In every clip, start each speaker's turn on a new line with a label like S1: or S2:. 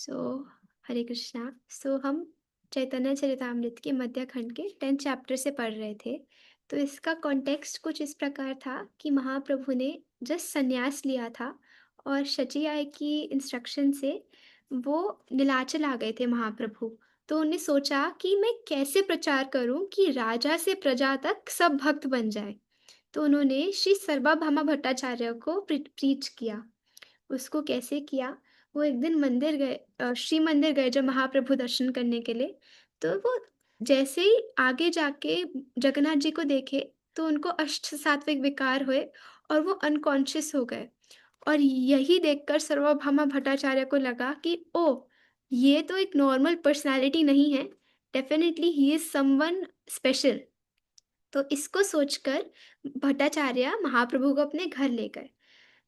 S1: सो हरे कृष्णा। हम चैतन्य चरितामृत के मध्य खंड के 10th चैप्टर से पढ़ रहे थे। तो इसका कॉन्टेक्स्ट कुछ इस प्रकार था कि महाप्रभु ने जस्ट संन्यास लिया था और शची की इंस्ट्रक्शन से वो नीलाचल आ गए थे महाप्रभु। तो उन्हें सोचा कि मैं कैसे प्रचार करूं कि राजा से प्रजा तक सब भक्त बन जाए। तो उन्होंने श्री सर्वभामा भट्टाचार्य को प्रीच किया। उसको कैसे किया? वो एक दिन मंदिर गए, श्री मंदिर गए जब महाप्रभु दर्शन करने के लिए। तो वो जैसे ही आगे जाके जगन्नाथ जी को देखे तो उनको अष्ट सात्विक विकार हुए और वो अनकॉन्शियस हो गए। और यही देखकर सर्वभामा भट्टाचार्य को लगा कि ओ, ये तो एक नॉर्मल पर्सनालिटी नहीं है, definitely he is someone special. तो इसको सोचकर भट्टाचार्य महाप्रभु को अपने घर ले गए।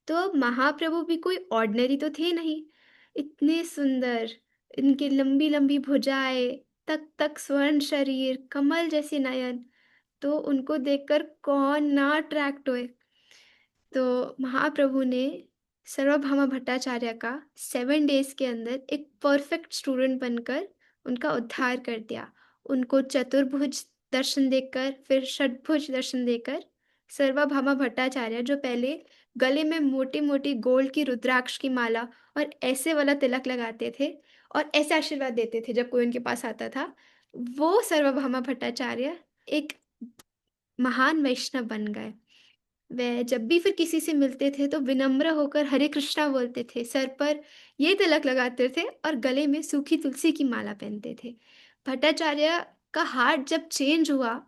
S1: तो अब महाप्रभु भी कोई ऑर्डिनरी तो थे नहीं। इतने सुंदर, इनके लंबी लंबी भुजाएं, तक तक स्वर्ण शरीर, कमल जैसे नयन। तो उनको देखकर कौन ना अट्रैक्ट होए। तो महाप्रभु ने सर्वभामा भट्टाचार्य का 7 डेज के अंदर एक परफेक्ट स्टूडेंट बनकर उनका उद्धार कर दिया। उनको चतुर्भुज दर्शन देकर, फिर षटभुज दर्शन देकर सर्वभामा भट्टाचार्य, जो पहले गले में मोटी मोटी गोल्ड की रुद्राक्ष की माला और ऐसे वाला तिलक लगाते थे और ऐसे आशीर्वाद देते थे जब कोई उनके पास आता था, वो सर्वभामा भट्टाचार्य एक महान वैष्णव बन गए। वह जब भी फिर किसी से मिलते थे तो विनम्र होकर हरे कृष्णा बोलते थे, सर पर ये तिलक लगाते थे और गले में सूखी तुलसी की माला पहनते थे। भट्टाचार्य का हार्ट जब चेंज हुआ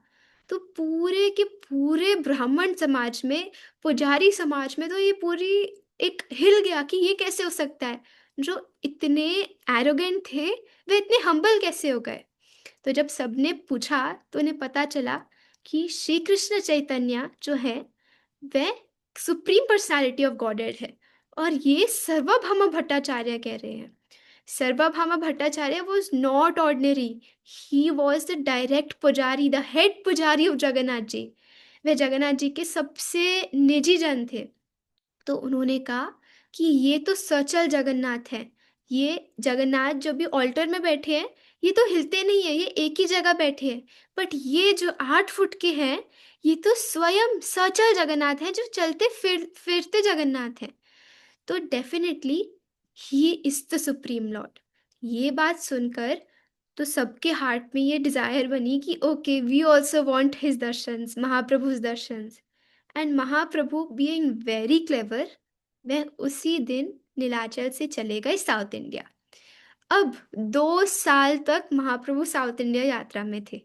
S1: तो पूरे के पूरे ब्राह्मण समाज में, पुजारी समाज में, तो ये पूरी एक हिल गया कि ये कैसे हो सकता है। जो इतने एरोगेंट थे वे इतने हम्बल कैसे हो गए। तो जब सबने पूछा तो उन्हें पता चला कि श्री कृष्ण चैतन्य जो है वह सुप्रीम पर्सनालिटी ऑफ गॉडेड है। और ये सर्वभामा भट्टाचार्य कह रहे हैं। Sarvabhama Bhattacharya was not ordinary, he was the direct पुजारी, द हेड पुजारी ऑफ जगन्नाथ जी। वह जगन्नाथ जी के सबसे निजी जन थे। तो उन्होंने कहा कि ये तो सचल जगन्नाथ है। ये जगन्नाथ जो भी ऑल्टर में बैठे हैं, ये तो हिलते नहीं है, ये एक ही जगह बैठे हैं। बट ये जो 8 फुट के हैं, ये तो स्वयं सचल जगन्नाथ है, जो चलते फिरते जगन्नाथ है। तो definitely he is the supreme Lord. ये बात सुनकर तो सबके हार्ट में ये डिजायर बनी कि okay, we also want his darshans, Mahaprabhu's darshans. And Mahaprabhu being very clever, वह उसी दिन नीलाचल से चले गए साउथ इंडिया। अब 2 साल तक महाप्रभु साउथ इंडिया यात्रा में थे।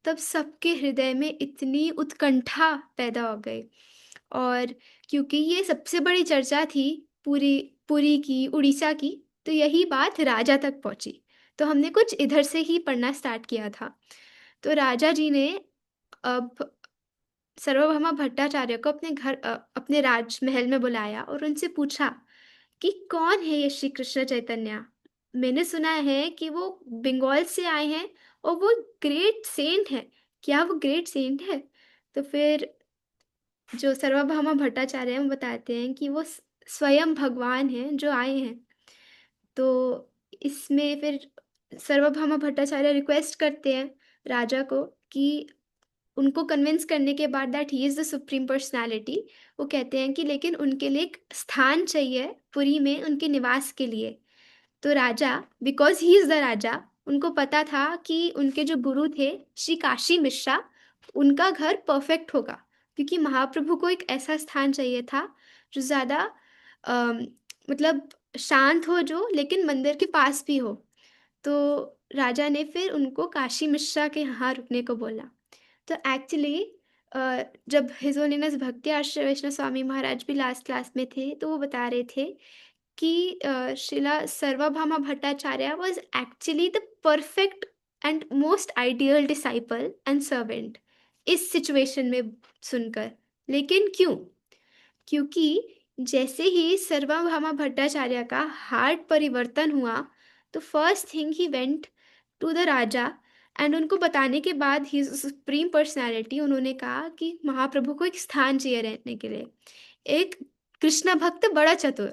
S1: तब सबके हृदय में इतनी उत्कंठा पैदा हो गई। और क्योंकि ये सबसे बड़ी चर्चा थी पूरी पुरी की, उड़ीसा की, तो यही बात राजा तक पहुंची। तो हमने कुछ इधर से ही पढ़ना स्टार्ट किया था। तो राजा जी ने अब सर्वभौमा भट्टाचार्य को अपने घर, अपने राजमहल में बुलाया और उनसे पूछा कि कौन है ये श्री कृष्ण चैतन्य। मैंने सुना है कि वो बंगाल से आए हैं और वो ग्रेट सेंट है। क्या वो ग्रेट सेंट है? तो फिर जो सर्वभामा भट्टाचार्य हैं वो बताते हैं कि वो स्वयं भगवान हैं जो आए हैं। तो इसमें फिर सर्वभामा भट्टाचार्य रिक्वेस्ट करते हैं राजा को कि उनको कन्विंस करने के बाद that he is the supreme personality, वो कहते हैं कि लेकिन उनके लिए एक स्थान चाहिए पुरी में उनके निवास के लिए। तो राजा, बिकॉज ही इज़ द राजा, उनको पता था कि उनके जो गुरु थे श्री काशी मिश्रा, उनका घर परफेक्ट होगा। क्योंकि महाप्रभु को एक ऐसा स्थान चाहिए था जो ज़्यादा मतलब शांत हो, जो लेकिन मंदिर के पास भी हो। तो राजा ने फिर उनको काशी मिश्रा के यहाँ रुकने को बोला। तो एक्चुअली जब हिज होलीनेस भक्ति आश्रय वैष्णव स्वामी महाराज भी लास्ट क्लास में थे तो वो बता रहे थे कि शिला Sarvabhama Bhattacharya was actually the perfect and most ideal disciple and servant इस सिचुएशन में सुनकर। लेकिन क्यों? क्योंकि जैसे ही सर्वभामा भट्टाचार्य का हार्ट परिवर्तन हुआ तो फर्स्ट थिंग ही वेंट टू द राजा एंड उनको बताने के बाद ही सुप्रीम पर्सनालिटी, उन्होंने कहा कि महाप्रभु को एक स्थान चाहिए रहने के लिए, एक कृष्ण भक्त बड़ा चतुर।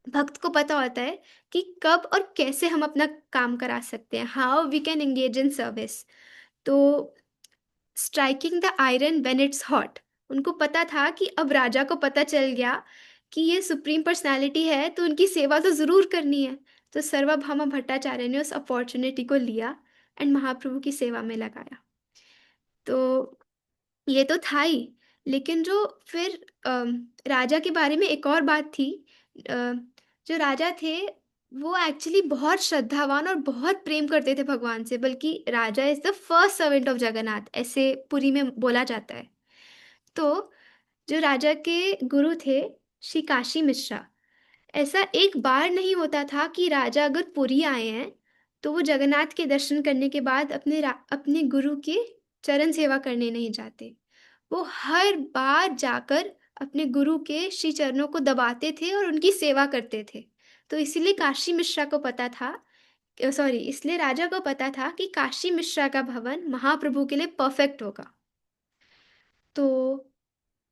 S1: भक्त को पता होता है कि कब और कैसे हम अपना काम करा सकते हैं, how we can engage in service. तो striking the iron when it's hot, उनको पता था कि अब राजा को पता चल गया कि ये सुप्रीम पर्सनालिटी है, तो उनकी सेवा तो ज़रूर करनी है। तो सर्वभामा भट्टाचार्य ने उस अपॉर्चुनिटी को लिया एंड महाप्रभु की सेवा में लगाया। तो ये तो था ही, लेकिन जो फिर राजा के बारे में एक और बात थी। अ, जो राजा थे वो एक्चुअली बहुत श्रद्धावान और बहुत प्रेम करते थे भगवान से, बल्कि raja is the first servant of Jagannath, ऐसे पुरी में बोला जाता है। तो जो राजा के गुरु थे, श्री काशी मिश्रा, ऐसा एक बार नहीं होता था कि राजा अगर पुरी आए हैं तो वो जगन्नाथ के दर्शन करने के बाद अपने गुरु के चरण सेवा करने नहीं जाते। वो हर बार जाकर अपने गुरु के श्री चरणों को दबाते थे और उनकी सेवा करते थे। तो इसीलिए काशी मिश्रा को पता था, सॉरी, इसलिए राजा को पता था कि काशी मिश्रा का भवन महाप्रभु के लिए परफेक्ट होगा। तो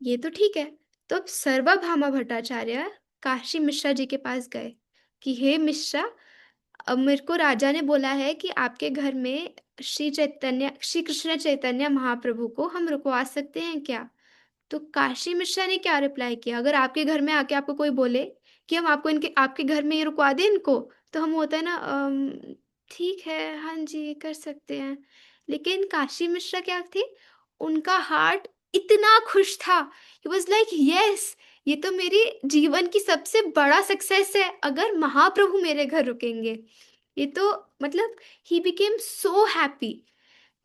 S1: ये तो ठीक है। तो अब सर्वभामा भट्टाचार्य काशी मिश्रा जी के पास गए कि हे मिश्रा, अब मेरे को राजा ने बोला है कि आपके घर में श्री कृष्ण चैतन्य महाप्रभु को हम रुकवा सकते हैं क्या? तो काशी मिश्रा ने क्या रिप्लाई किया, अगर आपके घर में आके आपको कोई बोले कि हम आपको इनके आपके घर में ये रुकवा दें इनको, तो हम होता है ना, ठीक है, हाँ जी, कर सकते हैं। लेकिन काशी मिश्रा क्या थे, उनका हार्ट इतना खुश था, ही वॉज लाइक यस, ये तो मेरी जीवन की सबसे बड़ा सक्सेस है अगर महाप्रभु मेरे घर रुकेंगे। ये तो मतलब ही बिकेम सो हैप्पी।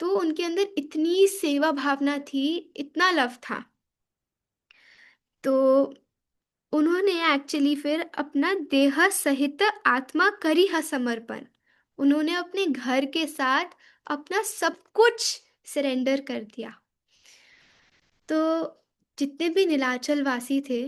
S1: तो उनके अंदर इतनी सेवा भावना थी, इतना लव था। तो उन्होंने एक्चुअली फिर अपना देह सहित आत्मा करी है समर्पण। उन्होंने अपने घर के साथ अपना सब कुछ सरेंडर कर दिया। तो जितने भी नीलाचल वासी थे,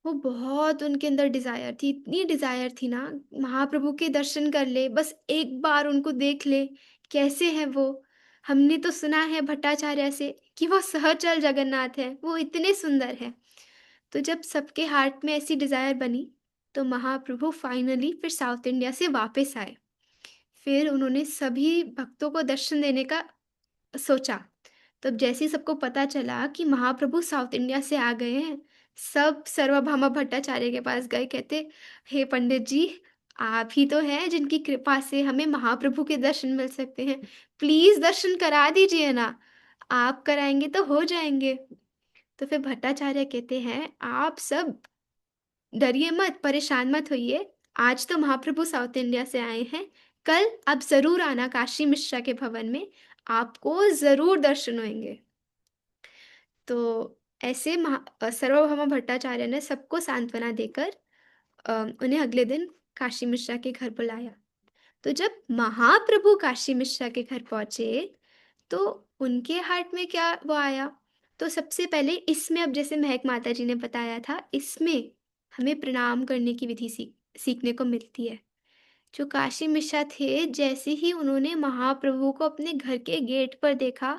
S1: वो बहुत उनके अंदर डिजायर थी, इतनी डिजायर थी ना, महाप्रभु के दर्शन कर ले, बस एक बार उनको देख ले, कैसे हैं वो। हमने तो सुना है भट्टाचार्य से कि वो सहचल जगन्नाथ है, वो इतने सुंदर है। तो जब सबके हार्ट में ऐसी डिजायर बनी, तो महाप्रभु फाइनली फिर साउथ इंडिया से वापस आए। फिर उन्होंने सभी भक्तों को दर्शन देने का सोचा। तब जैसे ही सबको पता चला कि महाप्रभु साउथ इंडिया से आ गए हैं, सब सर्वभामा भट्टाचार्य के पास गए, कहते, हे पंडित जी, आप ही तो हैं जिनकी कृपा से हमें महाप्रभु के दर्शन मिल सकते हैं, प्लीज दर्शन करा दीजिए ना, आप कराएंगे तो हो जाएंगे। तो फिर भट्टाचार्य कहते हैं, आप सब डरिए मत, परेशान मत होइए, आज तो महाप्रभु साउथ इंडिया से आए हैं, कल आप जरूर आना काशी मिश्रा के भवन में, आपको जरूर दर्शन होंगे। तो ऐसे सर्वभौम भट्टाचार्य ने सबको सांत्वना देकर उन्हें अगले दिन काशी मिश्रा के घर बुलाया। तो जब महाप्रभु काशी मिश्रा के घर पहुंचे, तो उनके हार्ट में क्या वो आया। तो सबसे पहले इसमें, अब जैसे महक माता जी ने बताया था, इसमें हमें प्रणाम करने की विधि सीखने को मिलती है। जो काशी मिश्रा थे, जैसे ही उन्होंने महाप्रभु को अपने घर के गेट पर देखा,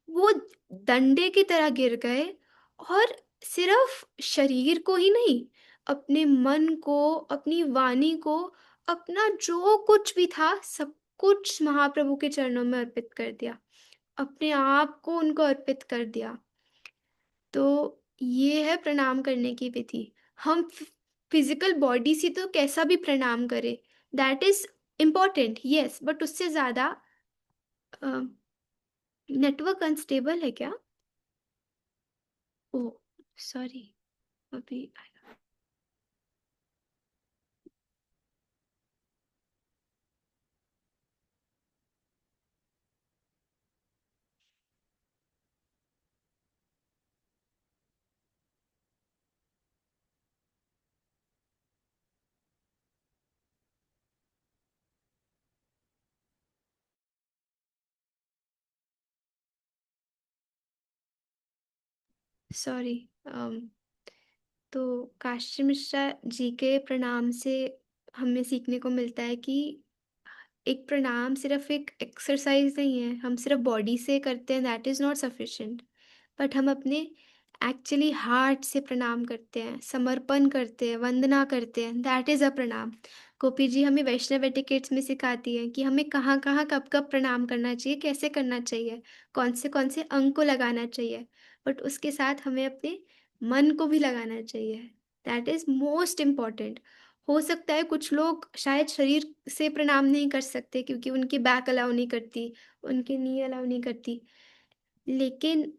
S1: वो डंडे की तरह गिर गए, और सिर्फ शरीर को ही नहीं, अपने मन को, अपनी वाणी को, अपना जो कुछ भी था सब कुछ महाप्रभु के चरणों में अर्पित कर दिया, अपने आप को उनको अर्पित कर दिया। तो ये है प्रणाम करने की विधि। हम फिजिकल बॉडी से तो कैसा भी प्रणाम करें, that is important, yes, but उससे ज़्यादा नेटवर्क अनस्टेबल है क्या? ओह, सॉरी, अभी सॉरी। तो काशी मिश्रा जी के प्रणाम से हमें सीखने को मिलता है कि एक प्रणाम सिर्फ एक एक्सरसाइज नहीं है, हम सिर्फ बॉडी से करते हैं, that is not sufficient, but हम अपने एक्चुअली हार्ट से प्रणाम करते हैं, समर्पण करते हैं, वंदना करते हैं, दैट इज़ अ प्रणाम। गोपी जी हमें वैष्णव एटिकेट्स में सिखाती हैं कि हमें कहाँ-कहाँ, कब-कब प्रणाम करना चाहिए, कैसे करना चाहिए, कौन से अंग को लगाना चाहिए। बट उसके साथ हमें अपने मन को भी लगाना चाहिए। That is most important. हो सकता है कुछ लोग शायद शरीर से प्रणाम नहीं कर सकते क्योंकि उनकी बैक अलाउ नहीं करती, उनकी नी अलाउ नहीं करती। लेकिन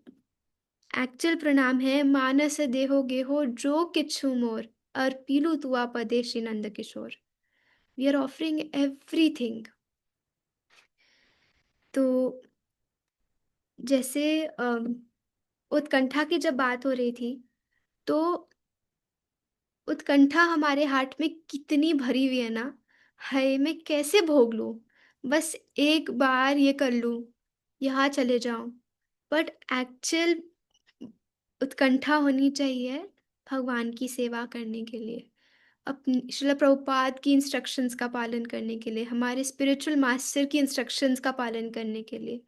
S1: एक्चुअल प्रणाम है मानस देहो गेहो जो किछु मोर अर्पिलु तुआ पदेशि Nanda Kishor. We are offering everything. तो जैसे उत्कंठा की जब बात हो रही थी, तो उत्कंठा हमारे हार्ट में कितनी भरी हुई है ना, हाय मैं कैसे भोग लूँ? बस एक बार ये कर लूँ, यहाँ चले जाऊँ। बट एक्चुअल उत्कंठा होनी चाहिए भगवान की सेवा करने के लिए, अपनी शिला प्रभुपाद की इंस्ट्रक्शंस का पालन करने के लिए, हमारे स्पिरिचुअल मास्टर की इंस्ट्रक्शंस का पालन करने के लिए।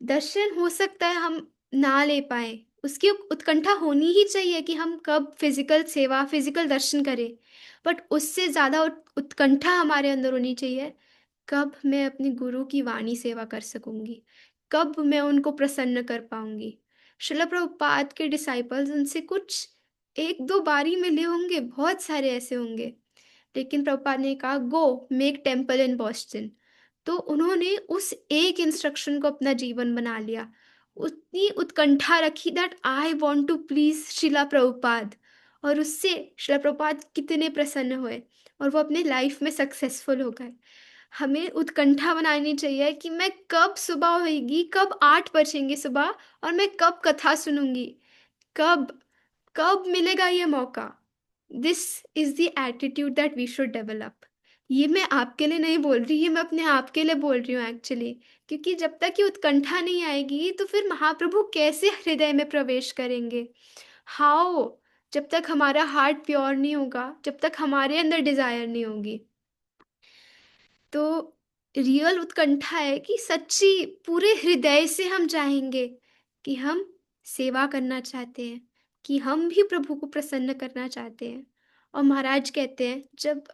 S1: दर्शन हो सकता है हम ना ले पाएँ, उसकी उत्कंठा होनी ही चाहिए कि हम कब फ़िज़िकल सेवा, फ़िज़िकल दर्शन करें। बट उससे ज़्यादा उत्कंठा हमारे अंदर होनी चाहिए, कब मैं अपने गुरु की वाणी सेवा कर सकूँगी? कब मैं उनको प्रसन्न कर पाऊँगी? शिला प्रभुपाद के डिसाइपल्स उनसे कुछ 1-2 बार ही मिले होंगे, बहुत सारे ऐसे होंगे। लेकिन प्रभुपाद ने कहा go make temple in Boston. तो उन्होंने उस एक इंस्ट्रक्शन को अपना जीवन बना लिया। उतनी उत्कंठा रखी that I want to please Srila Prabhupada, और उससे शिला प्रभुपाद कितने प्रसन्न हुए और वो अपने लाइफ में सक्सेसफुल हो गए। हमें उत्कंठा बनानी चाहिए कि मैं कब सुबह होएगी, कब 8 बजेंगे सुबह और मैं कब कथा सुनूँगी, कब, कब मिलेगा ये मौका? This is the attitude that we should develop. ये मैं आपके लिए नहीं बोल रही, ये मैं अपने आप के लिए बोल रही हूँ एक्चुअली। क्योंकि जब तक ये उत्कंठा नहीं आएगी, तो फिर महाप्रभु कैसे हृदय में प्रवेश करेंगे? हाउ? जब तक हमारा हार्ट प्योर नहीं होगा, जब तक हमारे अंदर डिज़ायर नहीं होगी। तो रियल उत्कंठा है कि सच्ची पूरे हृदय से हम चाहेंगे कि हम सेवा करना चाहते हैं, कि हम भी प्रभु को प्रसन्न करना चाहते हैं। और महाराज कहते हैं जब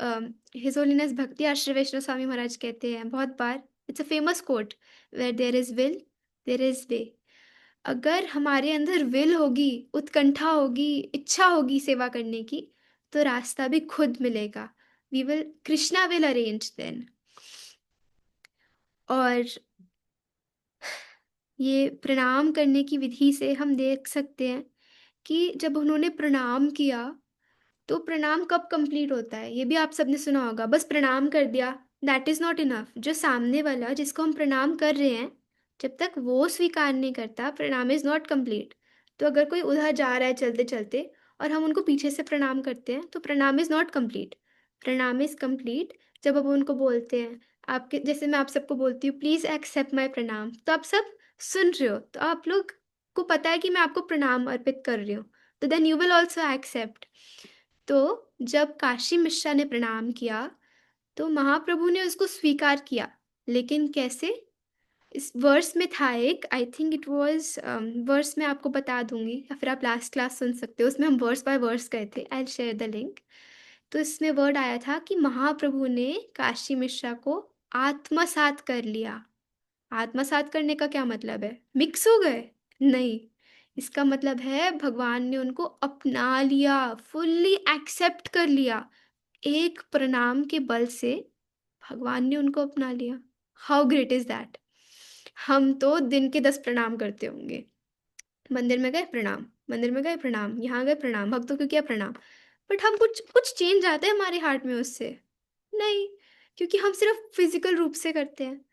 S1: हिज होलीनेस भक्ति आश्रय वैष्णव स्वामी महाराज कहते हैं बहुत बार, it's a famous quote, where there is will there is way. अगर हमारे अंदर विल होगी, उत्कंठा होगी, इच्छा होगी सेवा करने की, तो रास्ता भी खुद मिलेगा। We will Krishna will arrange then. और ये प्रणाम करने की विधि से हम देख सकते हैं कि जब उन्होंने प्रणाम किया, तो प्रणाम कब कंप्लीट होता है? ये भी आप सबने सुना होगा, बस प्रणाम कर दिया, दैट इज़ नॉट इनफ। जो सामने वाला जिसको हम प्रणाम कर रहे हैं, जब तक वो स्वीकार नहीं करता, प्रणाम इज़ नॉट कंप्लीट। तो अगर कोई उधर जा रहा है चलते-चलते और हम उनको पीछे से प्रणाम करते हैं, तो प्रणाम इज़ नॉट कंप्लीट। प्रणाम इज़ कंप्लीट जब आप उनको बोलते हैं, आपके जैसे मैं आप सबको बोलती हूँ, प्लीज़ एक्सेप्ट माय प्रणाम, तो आप सब सुन रहे हो, तो आप लोग को पता है कि मैं आपको प्रणाम अर्पित कर रही हूँ, तो then you will also accept. तो जब काशी मिश्रा ने प्रणाम किया, तो महाप्रभु ने उसको स्वीकार किया। लेकिन कैसे? इस वर्स में था एक, I think it was verse मैं आपको बता दूँगी या फिर आप लास्ट क्लास सुन सकते हो। उसमें हम वर्स बाय वर्स गए थे। I will share the link. तो इसमें वर्ड आया था कि महाप्रभु ने काशी मिश्रा को आत्मसात कर लिया। आत्मसात करने का क्या मतलब है? मिक्स हो गए? नहीं, इसका मतलब है भगवान ने उनको अपना लिया, फुल्ली एक्सेप्ट कर लिया। एक प्रणाम के बल से भगवान ने उनको अपना लिया। How great is that? हम तो दिन के 10 प्रणाम करते होंगे। मंदिर में गए प्रणाम, मंदिर में गए प्रणाम, यहाँ गए प्रणाम, भक्तों को किया प्रणाम। बट हम कुछ कुछ चेंज आता है हमारे हार्ट में उससे? नहीं, क्योंकि हम सिर्फ़ फ़िज़िकल रूप से करते हैं।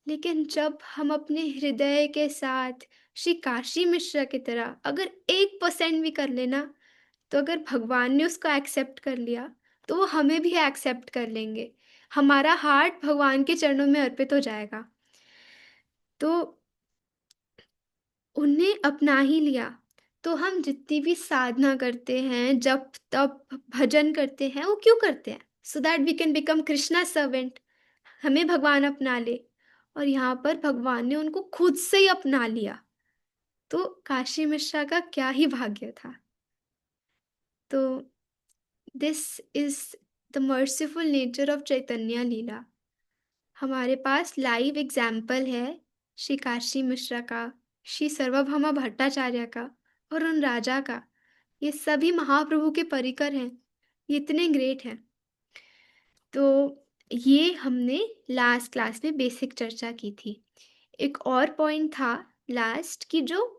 S1: लेकिन जब हम अपने हृदय के साथ श्री काशी मिश्रा की तरह अगर 1% भी कर लेना, तो अगर भगवान ने उसको एक्सेप्ट कर लिया, तो वो हमें भी एक्सेप्ट कर लेंगे। हमारा हार्ट भगवान के चरणों में अर्पित हो जाएगा। तो उन्हें अपना ही लिया, तो हम जितनी भी साधना करते हैं, जप-तप, भजन करते हैं, वो क्यों करते हैं? So that we can become Krishna servant, हमें भगवान अपना ले। और यहाँ पर भगवान ने उनको खुद से ही अपना लिया। तो काशी मिश्रा का क्या ही भाग्य था। तो this is the merciful nature of Chaitanya lila. हमारे पास लाइव एग्जाम्पल है श्री काशी मिश्रा का, श्री सर्वभौमा भट्टाचार्य का और उन राजा का। ये सभी महाप्रभु के परिकर हैं, ये इतने ग्रेट हैं। तो ये हमने लास्ट क्लास में बेसिक चर्चा की थी। एक और पॉइंट था लास्ट की, जो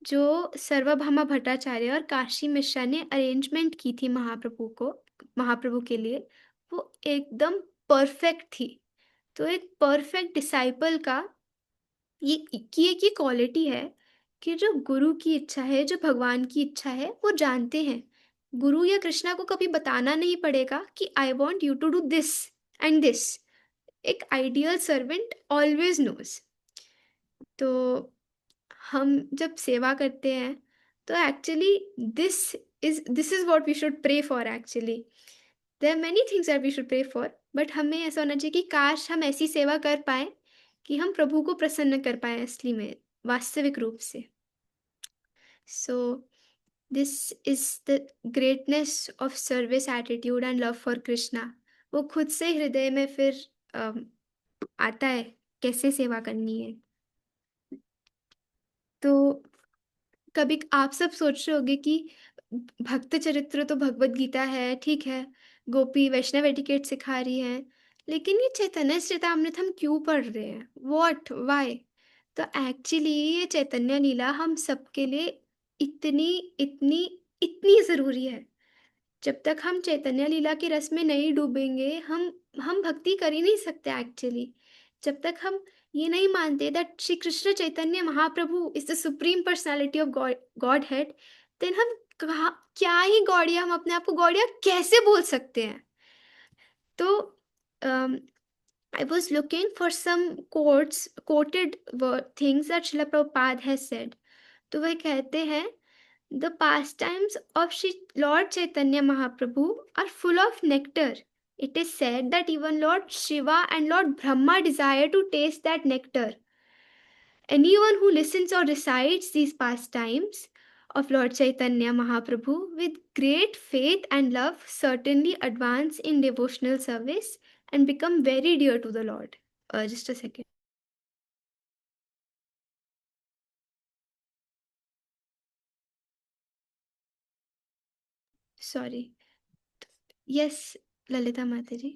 S1: जो सर्वभामा भट्टाचार्य और काशी मिश्रा ने अरेंजमेंट की थी महाप्रभु के लिए, वो एकदम परफेक्ट थी। तो एक परफेक्ट डिसाइपल का ये क्वालिटी है कि जो गुरु की इच्छा है, जो भगवान की इच्छा है, वो जानते हैं। गुरु या कृष्णा को कभी बताना नहीं पड़ेगा कि I want you to do this and this. एक आइडियल सर्वेंट ऑलवेज नोज। तो हम जब सेवा करते हैं तो actually this is what we should pray for. Actually there are many things that we should pray for, but हमें ऐसा होना चाहिए कि काश हम ऐसी सेवा कर पाए कि हम प्रभु को प्रसन्न कर पाए असली में, वास्तविक रूप से। So this is the greatness of service attitude and love for Krishna. वो खुद से हृदय में फिर आता है कैसे सेवा करनी है। तो कभी आप सब सोच रहे होंगे कि भक्त चरित्र तो भगवत गीता है, ठीक है, गोपी वैष्णव एटिकेट सिखा रही है, लेकिन ये चैतन्य चरितामृत हम क्यों पढ़ रहे हैं, व्हाट वाई? तो एक्चुअली ये चैतन्य लीला हम सबके लिए इतनी इतनी इतनी ज़रूरी है। जब तक हम चैतन्य लीला के रस में नहीं डूबेंगे, हम भक्ति कर ही नहीं सकते एक्चुअली। जब तक हम ये नहीं मानते that Shri Krishna Chaitanya Mahaprabhu is the supreme personality of Godhead, then हम कहा क्या ही गौड़िया, हम अपने आप को गौड़िया कैसे बोल सकते हैं? तो I was looking for some quoted things that Srila Prabhupada has said. तो वह कहते हैं the pastimes of Shri Lord Chaitanya Mahaprabhu are full of nectar. It is said that even Lord Shiva and Lord Brahma desire to taste that nectar. Anyone who listens or recites these pastimes of Lord Chaitanya Mahaprabhu with great faith and love certainly advance in devotional service and become very dear to the Lord. Just a second. Sorry. Yes, Lalita Mataji.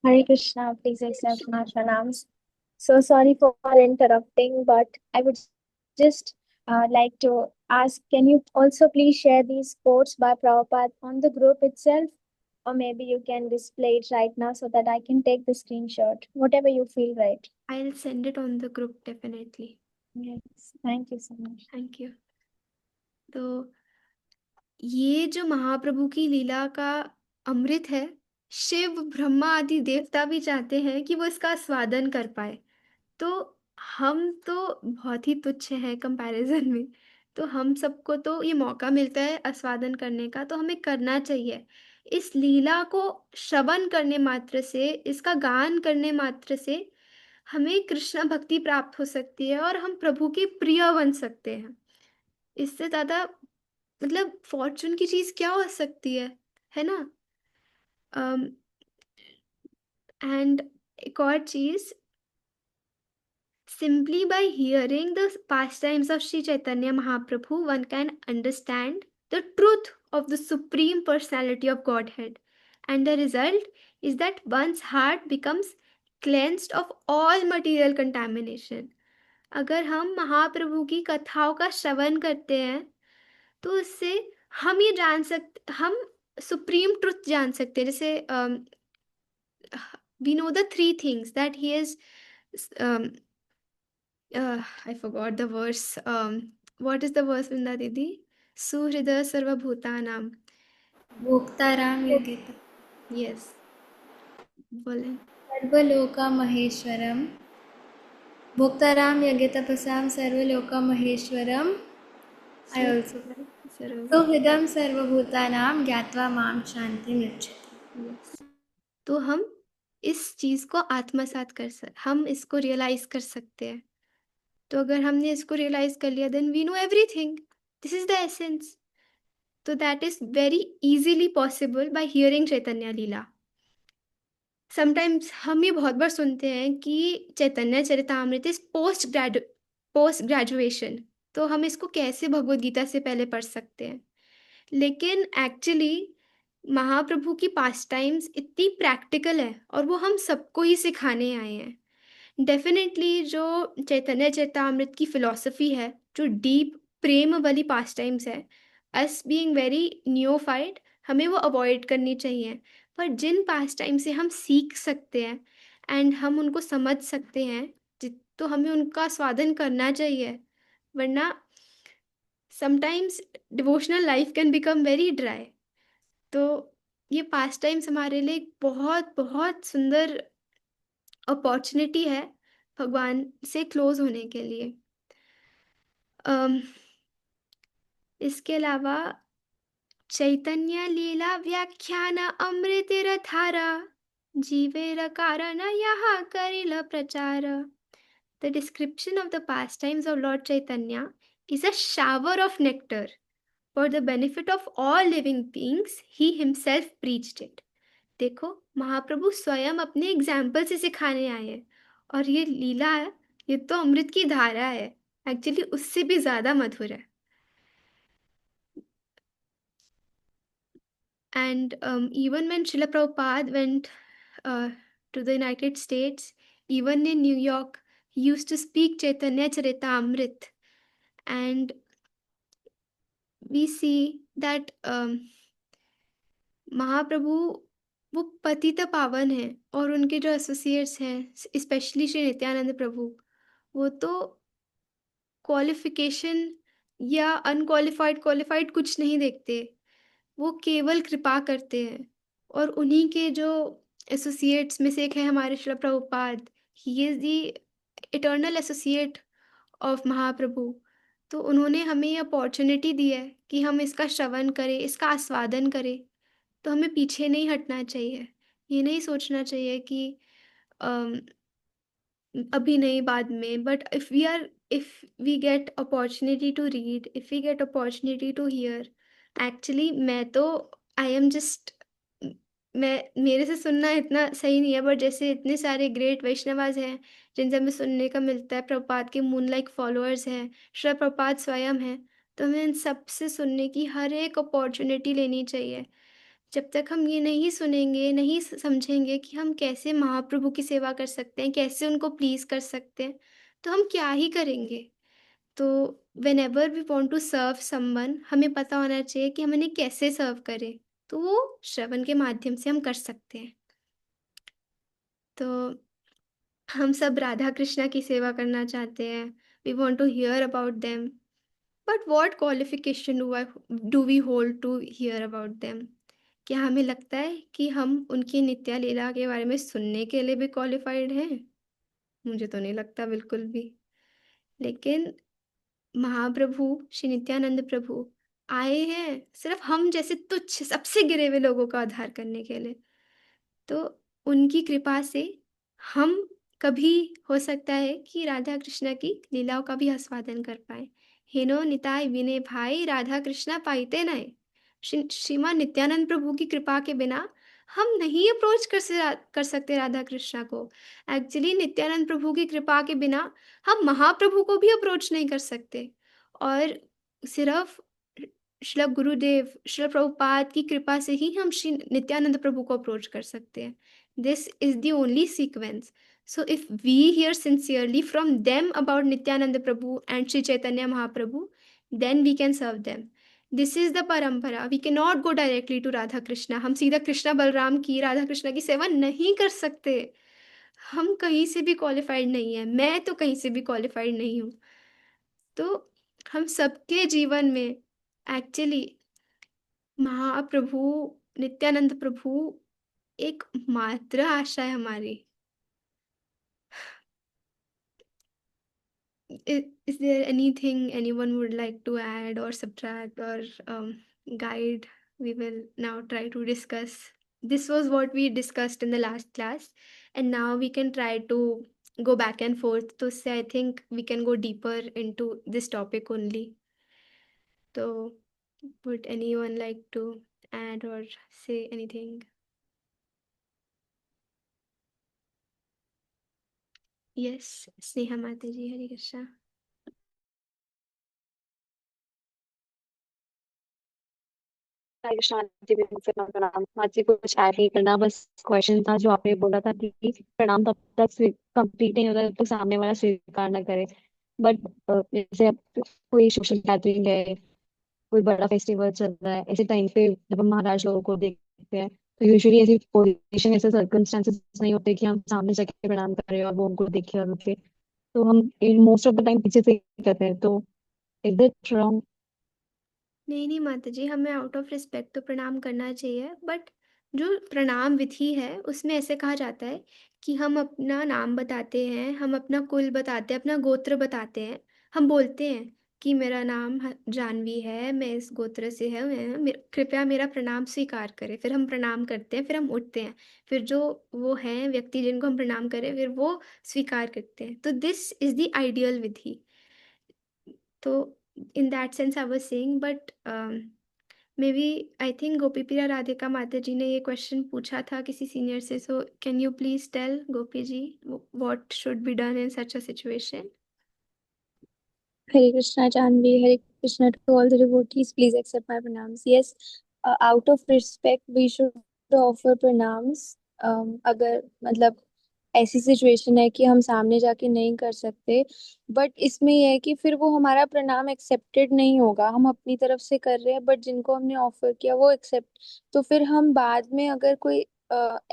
S2: Hare Krishna, please accept my pranams. So sorry for interrupting, but I would just like to ask, can you also please share these quotes by Prabhupada on the group itself? Or maybe you can display it right now so that I can take the screenshot, whatever you feel right.
S1: I'll send it on the group definitely.
S2: Yes, thank you so much.
S1: Thank you. तो ये जो महाप्रभु की लीला का अमृत है, शिव ब्रह्मा आदि देवता भी चाहते हैं कि वो इसका स्वादन कर पाए। तो हम तो बहुत ही तुच्छ हैं कंपैरिजन में। तो हम सबको तो ये मौका मिलता है आस्वादन करने का, तो हमें करना चाहिए। इस लीला को श्रवण करने मात्र से, इसका गान करने मात्र से हमें कृष्ण भक्ति प्राप्त हो सकती है और हम प्रभु के प्रिय बन सकते हैं। इससे ज़्यादा मतलब फॉर्चून की चीज़ क्या हो सकती है ना? एंड एक और चीज़, simply by hearing the pastimes of Sri Chaitanya Mahaprabhu, one can understand the truth of the Supreme Personality of Godhead. And the result is that one's heart becomes cleansed of all material contamination. अगर हम महाप्रभु की कथाओं का श्रवण करते हैं तो उससे हम ये जान सकते, हम सुप्रीम ट्रुथ जान सकते हैं। जैसे we know the three things that he is I forgot the verse. What is the verse, Vrinda Didi? Suhrida Sarva Bhutanam.
S3: भोक्ताराम यज्ञ
S1: Yes. बोले
S3: सर्वलोका महेश्वरम भोक्ताराम यज्ञ तपसाम सर्वलोका महेश्वरम I also
S1: सर्व
S3: हृदम सर्वभूतानाम ज्ञात्वा माम शांति मृच्छति।
S1: yes. तो हम इस चीज़ को आत्मसात हम इसको रियलाइज़ कर सकते हैं। तो अगर हमने इसको रियलाइज़ कर लिया then we know everything. This is the essence. तो that is very easily possible by hearing Chaitanya lila. Sometimes हम ये बहुत बार सुनते हैं कि Chaitanya Charitamrita is post graduation, तो हम इसको कैसे भगवद गीता से पहले पढ़ सकते हैं? लेकिन एक्चुअली महाप्रभु की पास टाइम्स इतनी प्रैक्टिकल है और वो हम सबको ही सिखाने आए हैं। डेफ़िनेटली जो चैतन्य चरितामृत की फ़िलॉसफ़ी है, जो डीप प्रेम वाली पास टाइम्स है, अस बीइंग वेरी नियोफाइट हमें वो अवॉइड करनी चाहिए। पर जिन पास टाइम से हम सीख सकते हैं एंड हम उनको समझ सकते हैं, तो हमें उनका स्वादन करना चाहिए। वरना sometimes devotional life can become very dry. तो ये पास टाइम्स हमारे लिए एक बहुत सुंदर अपॉर्च्युनिटी है भगवान से क्लोज़ होने के लिए। अम, इसके अलावा चैतन्य लीला व्याख्यान अमृतरधारा जीवेर कारण यहाँ करिल प्रचार। The description of the pastimes of Lord Chaitanya is a shower of nectar. For the benefit of all living beings, he himself preached it. देखो महाप्रभु स्वयं अपने एग्जाम्पल से सिखाने आए हैं और ये लीला है, ये तो अमृत की धारा है। एक्चुअली उससे भी ज़्यादा मधुर है। And even when Srila Prabhupada went to the United States, even in New York, he used to speak Chaitanya Charitamrit. And we see that महाप्रभु वो पतित पावन हैं और उनके जो एसोसिएट्स हैं स्पेशली श्री नित्यानंद प्रभु, वो तो क्वालिफिकेशन या अनक्वालिफाइड क्वालिफाइड कुछ नहीं देखते। वो केवल कृपा करते हैं। और उन्हीं के जो एसोसिएट्स में से एक है हमारे Srila Prabhupada. He is the eternal associate of Mahaprabhu. तो उन्होंने हमें ये अपॉर्चुनिटी दी है कि हम इसका श्रवण करें, इसका आस्वादन करें। तो हमें पीछे नहीं हटना चाहिए। ये नहीं सोचना चाहिए कि अम, अभी नहीं बाद में। But if we get opportunity to read, if we get opportunity to hear, actually मैं तो आई एम जस्ट मैं मेरे से सुनना इतना सही नहीं है, बट जैसे इतने सारे ग्रेट वैष्णवाज हैं जिनसे हमें सुनने का मिलता है, प्रभुपाद के मून लाइक फॉलोअर्स हैं, श्री प्रभुपाद स्वयं हैं, तो हमें इन सब से सुनने की हर एक अपॉर्चुनिटी लेनी चाहिए। जब तक हम ये नहीं सुनेंगे, नहीं समझेंगे कि हम कैसे महाप्रभु की सेवा कर सकते हैं, कैसे उनको प्लीज़ कर सकते हैं, तो हम क्या ही करेंगे। तो whenever we want to serve someone, हमें पता होना चाहिए कि हम इन्हें कैसे सर्व करें। तो वो श्रवण के माध्यम से हम कर सकते हैं। तो हम सब राधा कृष्णा की सेवा करना चाहते हैं। We want to hear about them, but what qualification do we hold to hear about them? क्या हमें लगता है कि हम उनकी नित्य लीला के बारे में सुनने के लिए भी क्वालिफाइड हैं? मुझे तो नहीं लगता बिल्कुल भी। लेकिन महाप्रभु श्री नित्यानंद प्रभु आए हैं सिर्फ हम जैसे तुच्छ सबसे गिरे हुए लोगों का उद्धार करने के लिए। तो उनकी कृपा से हम कभी हो सकता है कि राधा कृष्णा की लीलाओं का भी आस्वादन कर पाए। हेनो निताय विनय भाई राधा कृष्णा पाइते नए। श्रीमान नित्यानंद प्रभु की कृपा के बिना हम नहीं अप्रोच कर सकते राधा कृष्णा को। एक्चुअली नित्यानंद प्रभु की कृपा के बिना हम महाप्रभु को भी अप्रोच नहीं कर सकते। और सिर्फ श्रील गुरुदेव श्रील प्रभुपाद की कृपा से ही हम श्री नित्यानंद प्रभु को अप्रोच कर सकते हैं। This is the only sequence. So if we hear sincerely from them about Nityananda Prabhu and Shri Chaitanya Mahaprabhu, then we can serve them. This is the parampara. We can not go directly to Radha Krishna. हम सीधा कृष्णा बलराम की राधा कृष्णा की सेवा नहीं कर सकते। हम कहीं से भी क्वालिफाइड नहीं है। मैं तो कहीं से भी क्वालिफाइड नहीं हूँ। तो हम सबके जीवन में एक्चुअली महाप्रभु नित्यानंद प्रभु एक मात्र आशा है हमारी। Is there anything anyone would like to add or subtract or guide? We will now try to discuss this was what we discussed in the last class, and now we can try to go back and forth. So I think we can go deeper into this topic only. So would anyone like to add or say anything? Yes, Sneha Mataji, Hare Krishna.
S4: Hare Krishna ji, भी मुझसे प्रणाम। आज जी कुछ add नहीं करना, बस question था जो आपने बोला था कि प्रणाम तब तक कंप्लीट नहीं होता जब तक सामने वाला स्वीकार ना करे। बट जैसे अब कोई सोशल गैदरिंग है, कोई बड़ा फेस्टिवल चल रहा है, ऐसे टाइम पे जब हम महाराज लोगों को देखते हैं तो यूजुअली ऐसी पोजीशन, ऐसे सर्कमस्टेंसेस नहीं होते कि हम सामने जाके प्रणाम करें और वो उनको देखे और रुके। तो हम मोस्ट ऑफ द टाइम पीछे से ही करते हैं। तो इज दैट रॉन्ग?
S1: नहीं नहीं माता जी, हमें आउट ऑफ रिस्पेक्ट तो प्रणाम करना चाहिए, बट जो प्रणाम विधि है उसमें ऐसे कहा जाता है कि हम अपना नाम बताते हैं, हम अपना कुल बताते हैं, अपना गोत्र बताते हैं। हम बोलते हैं कि मेरा नाम जानवी है, मैं इस गोत्र से है, कृपया मेरा प्रणाम स्वीकार करें। फिर हम प्रणाम करते हैं, फिर हम उठते हैं। फिर जो वो हैं व्यक्ति जिनको हम प्रणाम करें, फिर वो स्वीकार करते हैं। तो दिस इज द आइडियल विधि। तो in that sense I was saying, but maybe I think गोपी प्रिया राधिका माता जी ने ये क्वेश्चन पूछा था किसी सीनियर से, so can you please tell Gopi ji what should be done in such a situation?
S2: Hare Krishna, Janvi. Hare Krishna to all the devotees. Please accept my pranams. Yes, out of respect, we should offer pranams. अगर मतलब ऐसी situation है कि हम सामने जाके नहीं कर सकते, बट इसमें यह है कि फिर वो हमारा प्रणाम एक्सेप्टेड नहीं होगा। हम अपनी तरफ से कर रहे हैं, बट जिनको हमने ऑफर किया वो एक्सेप्ट, तो फिर हम बाद में अगर कोई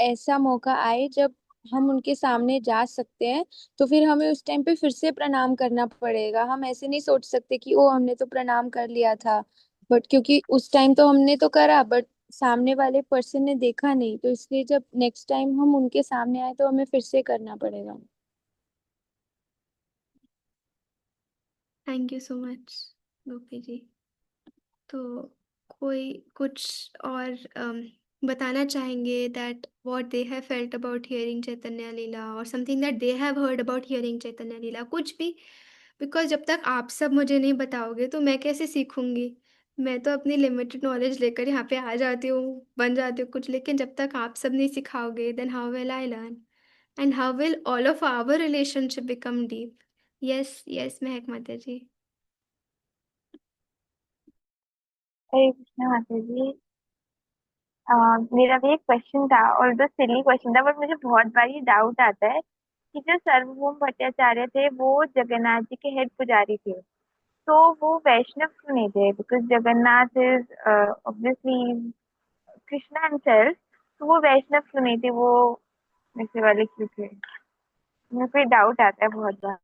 S2: ऐसा मौका आए जब हम उनके सामने जा सकते हैं, तो फिर हमें उस टाइम पे फिर से प्रणाम करना पड़ेगा। हम ऐसे नहीं सोच सकते कि ओ हमने तो प्रणाम कर लिया था, बट क्योंकि उस टाइम तो हमने तो करा, बट सामने वाले पर्सन ने देखा नहीं, तो इसलिए जब नेक्स्ट टाइम हम उनके सामने आए तो हमें फिर से करना पड़ेगा।
S1: Thank you so much Gopi ji. तो कोई कुछ और बताना चाहेंगे that what they have felt about hearing Chaitanya lila, और something that they have heard about hearing Chaitanya lila, कुछ भी? बिकॉज जब तक आप सब मुझे नहीं बताओगे तो मैं कैसे सीखूंगी? मैं तो अपनी लिमिटेड नॉलेज लेकर यहाँ पे आ जाती हूँ, बन जाती हूँ कुछ, लेकिन जब तक आप सब नहीं सिखाओगे then how will I learn, and how will all of our relationship become deep? Yes yes Mahak माता जी।
S5: हरे कृष्णा माता जी। मेरा भी एक क्वेश्चन था, और दो सिली क्वेश्चन था, बट मुझे बहुत बार ये डाउट आता है कि जो सर्वभौम भट्टाचार्य थे वो जगन्नाथ जी के हेड पुजारी थे, तो वो वैष्णव क्यों नहीं थे? Because Jagannath is obviously Krishna himself, तो वो वैष्णव क्यों नहीं थे? वो वैसे वाले क्यों थे? मुझे कोई डाउट आता है बहुत बार।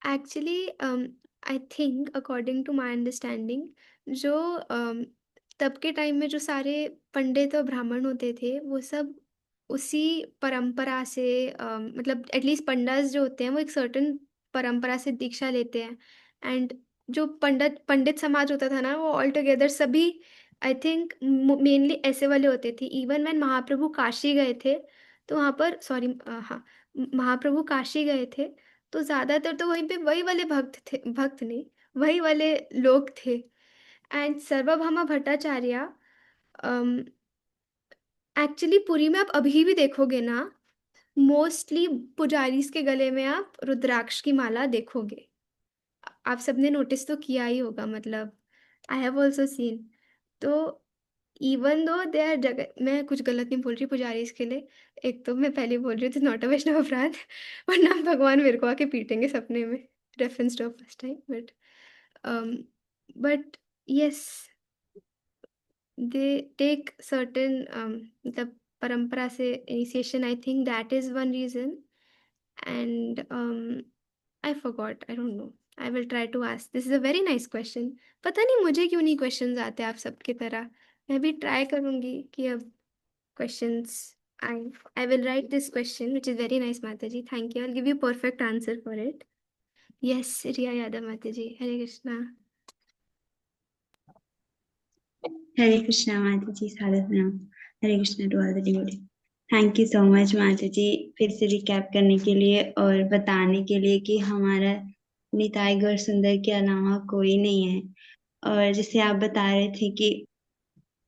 S1: Actually I think according to my understanding, जो तब के टाइम में जो सारे पंडित और ब्राह्मण होते थे वो सब उसी परंपरा से मतलब एटलीस्ट पंडास जो होते हैं वो एक सर्टन परंपरा से दीक्षा लेते हैं। एंड जो पंडित पंडित समाज होता था ना वो ऑल टुगेदर सभी आई थिंक मेनली ऐसे वाले होते थे। इवन व्हेन महाप्रभु काशी गए थे तो वहाँ पर सॉरी हाँ, महाप्रभु काशी गए थे तो ज्यादातर तो वहीं पे वही वाले भक्त थे, भक्त नहीं, वही वाले लोग थे। एंड सर्वभामा भट्टाचार्य, एक्चुअली पुरी में आप अभी भी देखोगे ना, मोस्टली पुजारीज के गले में आप रुद्राक्ष की माला देखोगे। आप सबने नोटिस तो किया ही होगा, मतलब आई हैव ऑल्सो सीन। तो इवन दो दे आर जगह, मैं कुछ गलत नहीं बोल रही पुजारी इसके लिए, एक तो मैं पहले बोल रही थी नॉट अ वैष्णव अपराध, वरना भगवान मेरे को आके पीटेंगे सपने में, reference to first time, but yes they take certain मतलब परंपरा से initiation, I think that is one reason. And I forgot, I don't know, I will try to ask, this is a very nice question. पता नहीं मुझे क्यों नहीं questions आते आप सबकी तरह, मैं भी ट्राई करूंगी कि अब क्वेश्चंस आए। I will write this question which is very nice Mata ji, thank you, I give you perfect answer for it. Yes Riya Yadav Mata ji, हरे कृष्णा।
S6: हरे कृष्णा माता जी, सारा प्रणाम। Hare Krishna to all the devotee. Thank you so much Mata ji, फिर से रिकैप करने के लिए और बताने के लिए कि हमारा निताई गौर सुंदर के अलावा कोई नहीं है। और जैसे आप बता रहे थे कि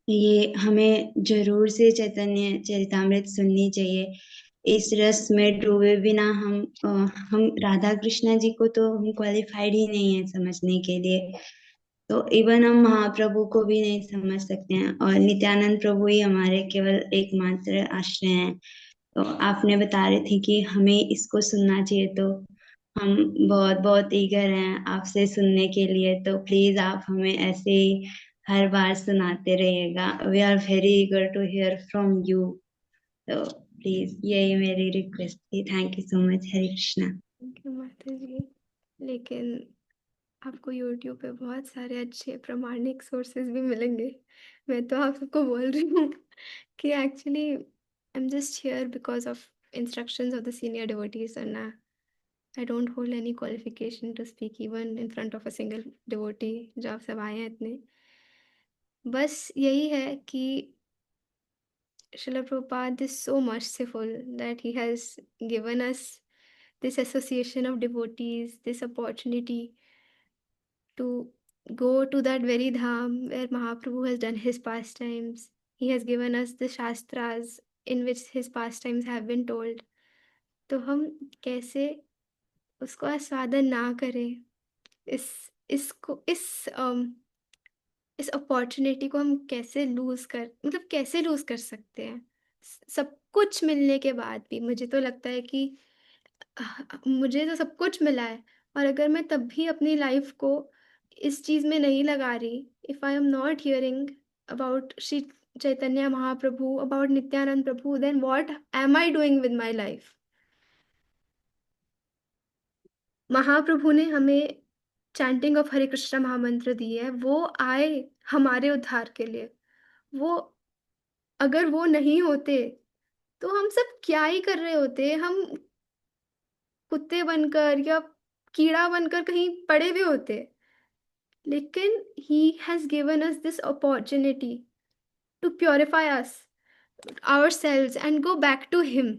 S6: ये हमें जरूर से चैतन्य चरितामृत सुननी चाहिए। इस रस में डूबे बिना हम राधा कृष्णा जी को तो हम क्वालिफाइड ही नहीं है समझने के लिए। तो इवन हम महाप्रभु को भी नहीं समझ सकते हैं, और नित्यानंद प्रभु ही हमारे केवल एकमात्र आश्रय हैं। तो आपने बता रहे थे कि हमें इसको सुनना चाहिए, तो हम बहुत बहुत ईगर हैं आपसे सुनने के लिए। तो प्लीज आप हमें ऐसे ही हर बार सुनाते रहिएगा। We are very eager to hear from you. तो प्लीज यही मेरी रिक्वेस्ट थी। Thank you so much. Hare Krishna.
S1: Thank you माता जी। लेकिन आपको यूट्यूब पे बहुत सारे अच्छे प्रामाणिक सोर्सेज भी मिलेंगे। मैं तो आप सबको बोल रही हूँ कि actually I am just here because of instructions of the senior devotees, and I don't hold any qualification to speak even in front of a single devotee जो आप सब आए हैं इतने। बस यही है कि Srila Prabhupada is so merciful that he has given us this association of devotees, this opportunity to go to that very dham where Mahaprabhu has done his pastimes. He has given us the shastras in which his pastimes have been told. तो हम कैसे उसको आस्वादन ना करें? इस इसको इस अपॉर्चुनिटी को हम कैसे लूज कर मतलब कैसे लूज कर सकते हैं? सब कुछ मिलने के बाद भी मुझे तो लगता है कि मुझे तो सब कुछ मिला है, और अगर मैं तब भी अपनी लाइफ को इस चीज़ में नहीं लगा रही, if I am not hearing about Shri Chaitanya Mahaprabhu, about Nityananda Prabhu, then what am I doing with my life? Mahaprabhu ने हमें चैंटिंग ऑफ हरे कृष्णा महामंत्र दी है, वो आए हमारे उद्धार के लिए। वो अगर वो नहीं होते तो हम सब क्या ही कर रहे होते? हम कुत्ते बनकर या कीड़ा बनकर कहीं पड़े हुए होते। लेकिन he has given us this opportunity to purify us ourselves and go back to him.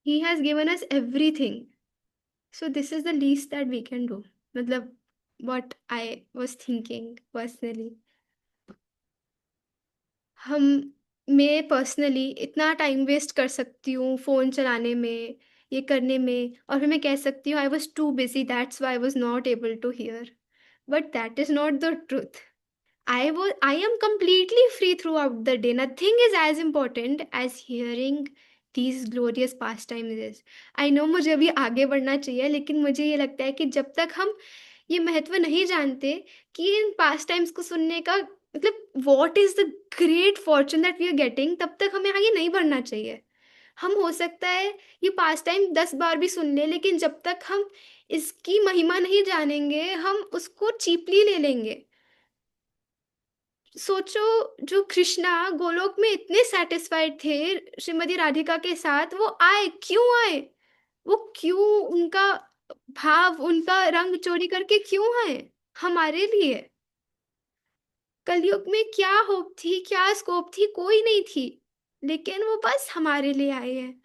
S1: He has given us everything, so this is the least that we can do. मतलब what I was thinking personally, हम मैं personally इतना time waste कर सकती हूँ phone चलाने में, ये करने में, और फिर मैं कह सकती हूँ I was too busy, that's why I was not able to hear. But that is not the truth. I am completely free throughout the day. Nothing is as important as hearing these glorious pastimes is. I know मुझे अभी आगे बढ़ना चाहिए, लेकिन मुझे ये लगता है कि जब तक हम ये महत्व नहीं जानते कि इन पास्ट टाइम्स को सुनने का मतलब what is the great fortune that we are getting, तब तक हमें आगे नहीं बढ़ना चाहिए। हम हो सकता है ये पास्ट टाइम 10 बार भी सुन ले, लेकिन जब तक हम इसकी महिमा नहीं जानेंगे हम उसको चीपली ले लेंगे। सोचो, जो कृष्णा गोलोक में इतने सेटिस्फाइड थे श्रीमती राधिका के साथ, वो आए क्यों आए? वो क्यों उनका भाव उनका रंग चोरी करके क्यों आए? हमारे लिए। कलयुग में क्या होप थी, क्या स्कोप थी? कोई नहीं थी। लेकिन वो बस हमारे लिए आए हैं,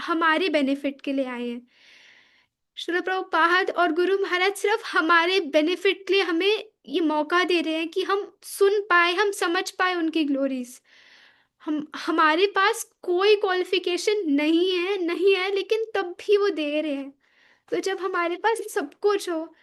S1: हमारे बेनिफिट के लिए आए हैं। श्रील प्रभुपाद और गुरु महाराज सिर्फ हमारे बेनिफिट के लिए हमें ये मौका दे रहे हैं कि हम सुन पाए, हम समझ पाए उनकी ग्लोरीज। हमारे पास कोई क्वालिफिकेशन नहीं है, लेकिन तब भी वो दे रहे हैं। तो जब हमारे पास सब कुछ हो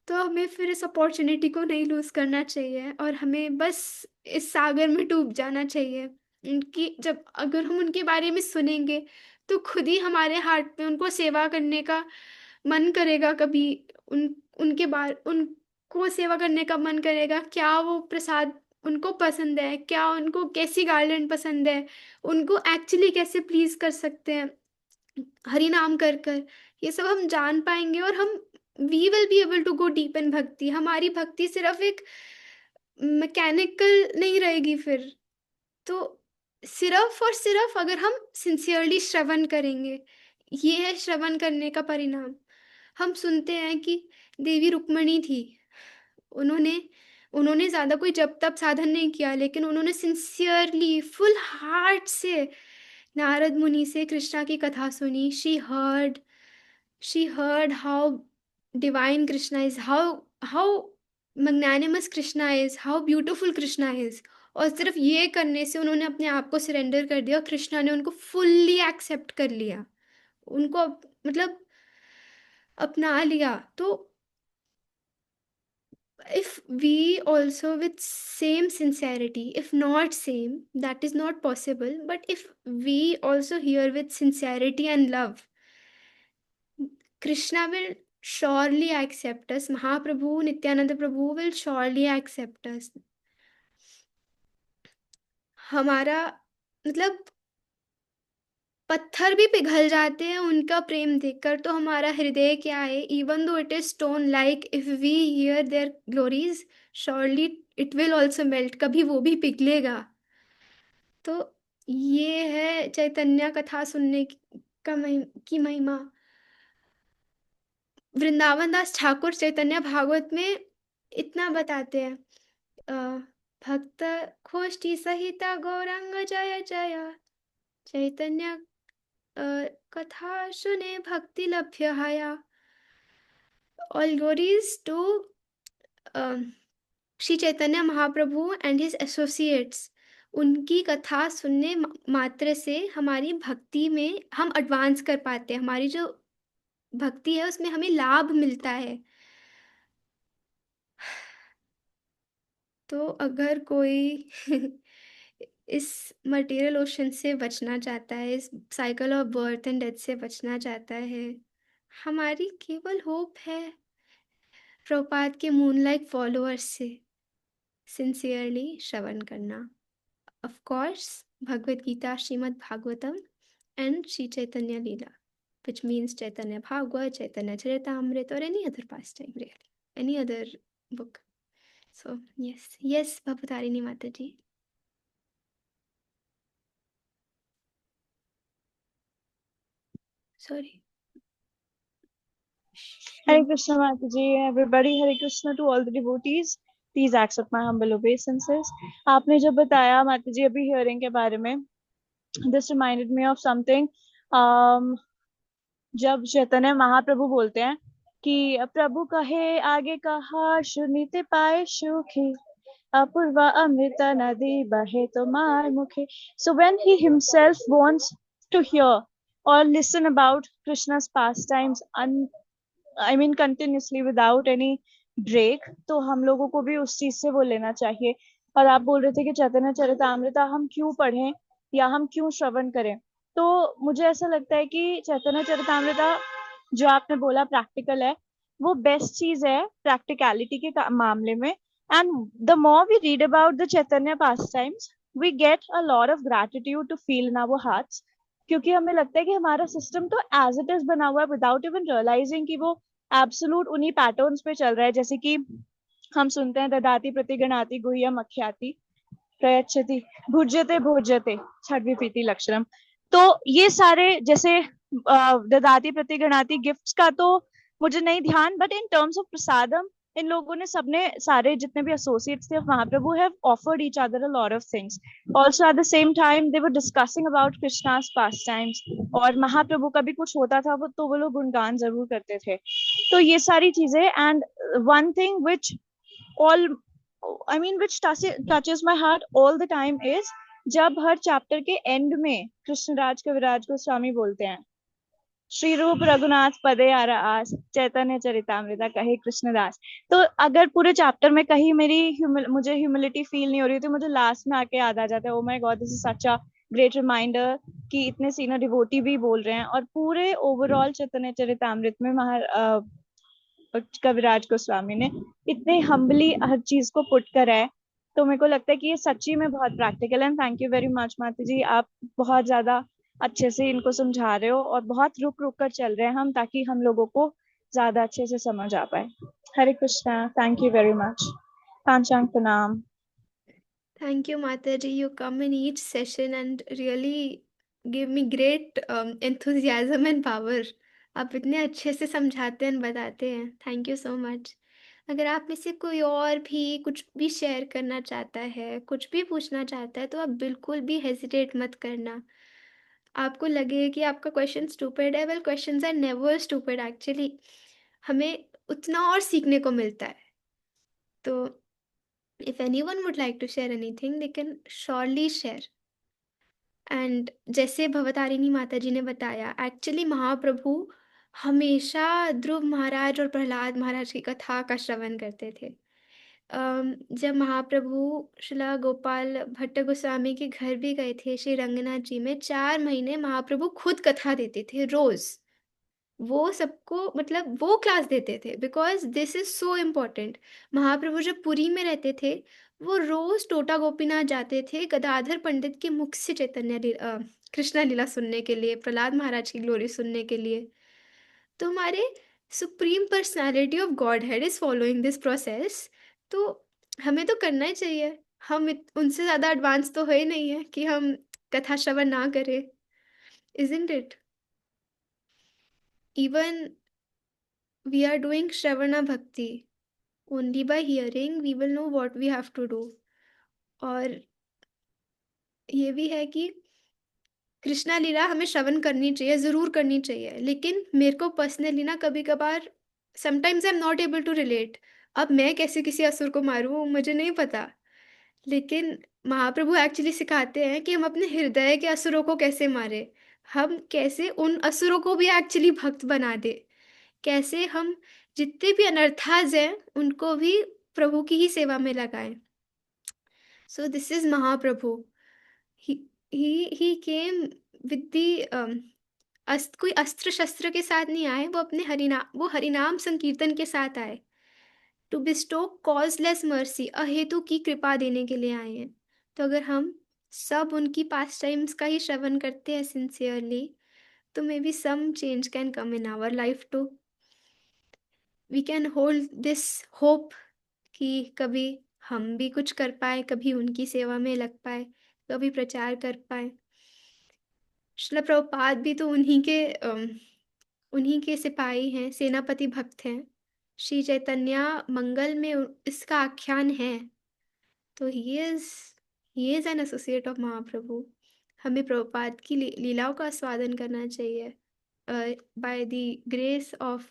S1: तो हमें फिर इस अपॉर्चुनिटी को नहीं लूज करना चाहिए, और हमें बस इस सागर में डूब जाना चाहिए। उनकी जब अगर हम उनके बारे में सुनेंगे तो खुद ही हमारे हार्ट में उनको सेवा करने का मन करेगा। कभी उनके बारे उनको सेवा करने का मन करेगा। क्या वो प्रसाद उनको पसंद है, क्या उनको कैसी गार्लैंड पसंद है, उनको एक्चुअली कैसे प्लीज कर सकते हैं हरि नाम कर कर, ये सब हम जान पाएंगे। और हम we will be able to go deep in bhakti. हमारी भक्ति सिर्फ एक मैकेनिकल नहीं रहेगी फिर। तो सिर्फ और सिर्फ अगर हम सिंसियरली श्रवण करेंगे, ये है श्रवण करने का परिणाम। हम सुनते हैं कि देवी रुक्मणी थी, उन्होंने उन्होंने ज़्यादा कोई जप तप साधन नहीं किया, लेकिन उन्होंने सिंसियरली फुल हार्ट से नारद मुनि से कृष्णा की कथा सुनी. She heard how divine Krishna is, how magnanimous Krishna is, how beautiful Krishna is. और सिर्फ ये करने से उन्होंने अपने आप को सरेंडर कर दिया. कृष्णा ने उनको फुल्ली एक्सेप्ट कर लिया, उनको मतलब अपना लिया. तो if we also with same sincerity, if not same, that is not possible, but if we also hear with sincerity and love, Krishna will surely accept us. Mahaprabhu Nityananda Prabhu will surely accept us. हमारा मतलब पत्थर भी पिघल जाते हैं उनका प्रेम देखकर, तो हमारा हृदय क्या है, even though it is stone, like if we hear their glories, surely it will also melt, कभी वो भी पिघलेगा. तो ये है चैतन्य कथा सुनने की महिमा. वृंदावन दास ठाकुर चैतन्य भागवत में इतना बताते हैं, भक्त खोष्ठी सहिता गौरांग जय जय, चैतन्य कथा सुने भक्ति लभ्य हया. All glories to Shri Chaitanya Mahaprabhu and his associates. उनकी कथा सुनने मात्र से हमारी भक्ति में हम एडवांस कर पाते हैं, हमारी जो भक्ति है उसमें हमें लाभ मिलता है. तो अगर कोई इस मटेरियल ओशन से बचना चाहता है, इस cycle of birth and death से बचना चाहता है, हमारी केवल होप है प्रभुपाद के मूनलाइट फॉलोअर्स से सिंसियरली श्रवण करना. Of course Bhagavad Gita, Srimad Bhagavatam and Shri Chaitanya Lila, which means Chaitanya Bhagavad, Chaitanya Charitamrita, or any other pastime, really, any other book. So yes, Bhavatarini Mataji. Sorry.
S7: Hare Krishna Mataji, everybody. Hare Krishna to all the devotees. Please accept my humble obeisances. आपने जब बताया माताजी अभी hearing के बारे में, this reminded me of something. जब चैतन्य महाप्रभु बोलते हैं कि प्रभु कहे आगे कहा सुनीते पाए सुखी, अपूर्वा अमृत नदी बहे तो मार मुखे. So when he himself wants to hear or listen about Krishna's pastimes continuously without any break, तो हम लोगों को भी उस चीज से वो लेना चाहिए. और आप बोल रहे थे कि चैतन्य चरितामृता हम क्यों पढ़ें या हम क्यों श्रवण करें. तो मुझे ऐसा लगता है कि चैतन्य चरितामृता जो आपने बोला प्रैक्टिकल है, वो बेस्ट चीज है प्रैक्टिकलिटी के मामले में. And the more we read about the Chaitanya pastimes, we get a lot of gratitude to feel in our hearts, क्योंकि हमें लगता है कि हमारा सिस्टम तो एज इट इज बना हुआ है विदाउट इवन रियलाइजिंग कि वो एब्सोल्यूट उन्हीं पैटर्न्स पे चल रहा है. जैसे कि हम सुनते हैं ददाति प्रतिगणाति गुह्यम अख्याति प्रयच्छति भुज्यते भोज्यते छठवी प्रीति लक्षणम. तो ये सारे जैसे ददाति प्रतिगणाति गिफ्ट्स का तो मुझे नहीं ध्यान, but in terms of prasadam इन लोगों ने सबने सारे जितने भी एसोसिएट्स थे Mahaprabhu have offered each other a lot of things. Also at the same time they were discussing about Krishna's pastimes, और महाप्रभु का भी कुछ होता था तो वो लोग गुणगान जरूर करते थे. तो ये सारी चीजें. And one thing which which touches my heart all the time is जब हर चैप्टर के एंड में कृष्णराज कविराज को स्वामी बोलते हैं श्री रूप रघुनाथ पदे आरा आस चैतन्य चरितामृता कहे कृष्णदास. तो अगर पूरे चैप्टर में कहीं मुझे ह्यूमिलिटी फील नहीं हो रही, तो मुझे लास्ट में आके याद आ जाता है, oh my god, this is such a great reminder कि इतने सीनियर डिवोटी भी बोल रहे हैं. और पूरे ओवरऑल चैतन्य चरितामृत में कविराज गोस्वामी ने इतने हम्बली हर चीज को पुट करा है. तो मेरे को लगता है कि ये सच्ची में बहुत प्रैक्टिकल है. And thank you very much Mata जी, आप बहुत ज्यादा अच्छे से इनको समझा रहे हो और बहुत रुक रुक कर चल रहे हैं हम, ताकि हम लोगों को ज्यादा अच्छे से समझ आ पाए. Hare Krishna, thank you very much. पांचांग प्रणाम.
S1: Thank you, Mataji. You come in each session and really give me great enthusiasm and power. आप इतने अच्छे से समझाते हैं, बताते हैं. Thank you so much. अगर आप में से कोई और भी कुछ भी शेयर करना चाहता है, कुछ भी पूछना चाहता है, तो आप बिल्कुल भी हेजिटेट मत करना। आपको लगे कि आपका क्वेश्चन स्टूपिड है, well questions are never stupid actually. हमें उतना और सीखने को मिलता है। तो if anyone would like to share anything they can surely share. And जैसे भवतारिणी माता जी ने बताया, एक्चुअली महाप्रभु हमेशा ध्रुव महाराज और प्रहलाद महाराज की कथा का श्रवण करते थे। जब महाप्रभु श्रीला गोपाल भट्ट गोस्वामी के घर भी गए थे श्री रंगनाथ जी में, 4 महीने महाप्रभु खुद कथा देते थे रोज। वो सबको मतलब वो क्लास देते थे, because this is so important. Mahaprabhu जब पुरी में रहते थे, वो रोज टोटा गोपीनाथ जाते थे गदाधर पंडित के मुख से कृष्णा लीला सुनने के लिए, प्रहलाद महाराज की ग्लोरी सुनने के लिए। तो हमारे supreme personality of God head is following this process. तो हमें तो करना ही चाहिए। हम उनसे ज़्यादा एडवांस तो है नहीं है कि हम कथा श्रवण ना करें, isn't it? Even we are doing shravana bhakti, only by hearing we will know what we have to do. और ये भी है कि कृष्णा लीला हमें श्रवण करनी चाहिए, ज़रूर करनी चाहिए। लेकिन मेरे को पर्सनली ना कभी कभार sometimes I am not able to relate. अब मैं कैसे किसी असुर को मारूं मुझे नहीं पता, लेकिन महाप्रभु एक्चुअली सिखाते हैं कि हम अपने हृदय के असुरों को कैसे मारे, हम कैसे उन असुरों को भी एक्चुअली भक्त बना दे, कैसे हम जितने भी अनर्थाज हैं उनको भी प्रभु की ही सेवा में लगाएं। So this is Mahaprabhu. He came with the कोई अस्त्र शस्त्र के साथ नहीं आए, वो अपने हरिनाम संकीर्तन के साथ आए। टू बिस्टो कॉजलेस मर्सी, अहेतु की कृपा देने के लिए आए हैं। तो अगर हम सब उनकी पास्ट टाइम्स का ही श्रवण करते हैं सिंसियरली, तो maybe some change can come in our life too. We can hold this hope कि कभी हम भी कुछ कर पाए, कभी उनकी सेवा में लग पाए, कभी प्रचार कर पाए। श्रील प्रभुपाद भी तो उन्हीं के सिपाही हैं, सेनापति भक्त हैं। श्री चैतन्य मंगल में इसका आख्यान है। तो he is an associate of Mahaprabhu. हमें प्रभुपाद की लीलाओं का आस्वादन करना चाहिए। By the grace of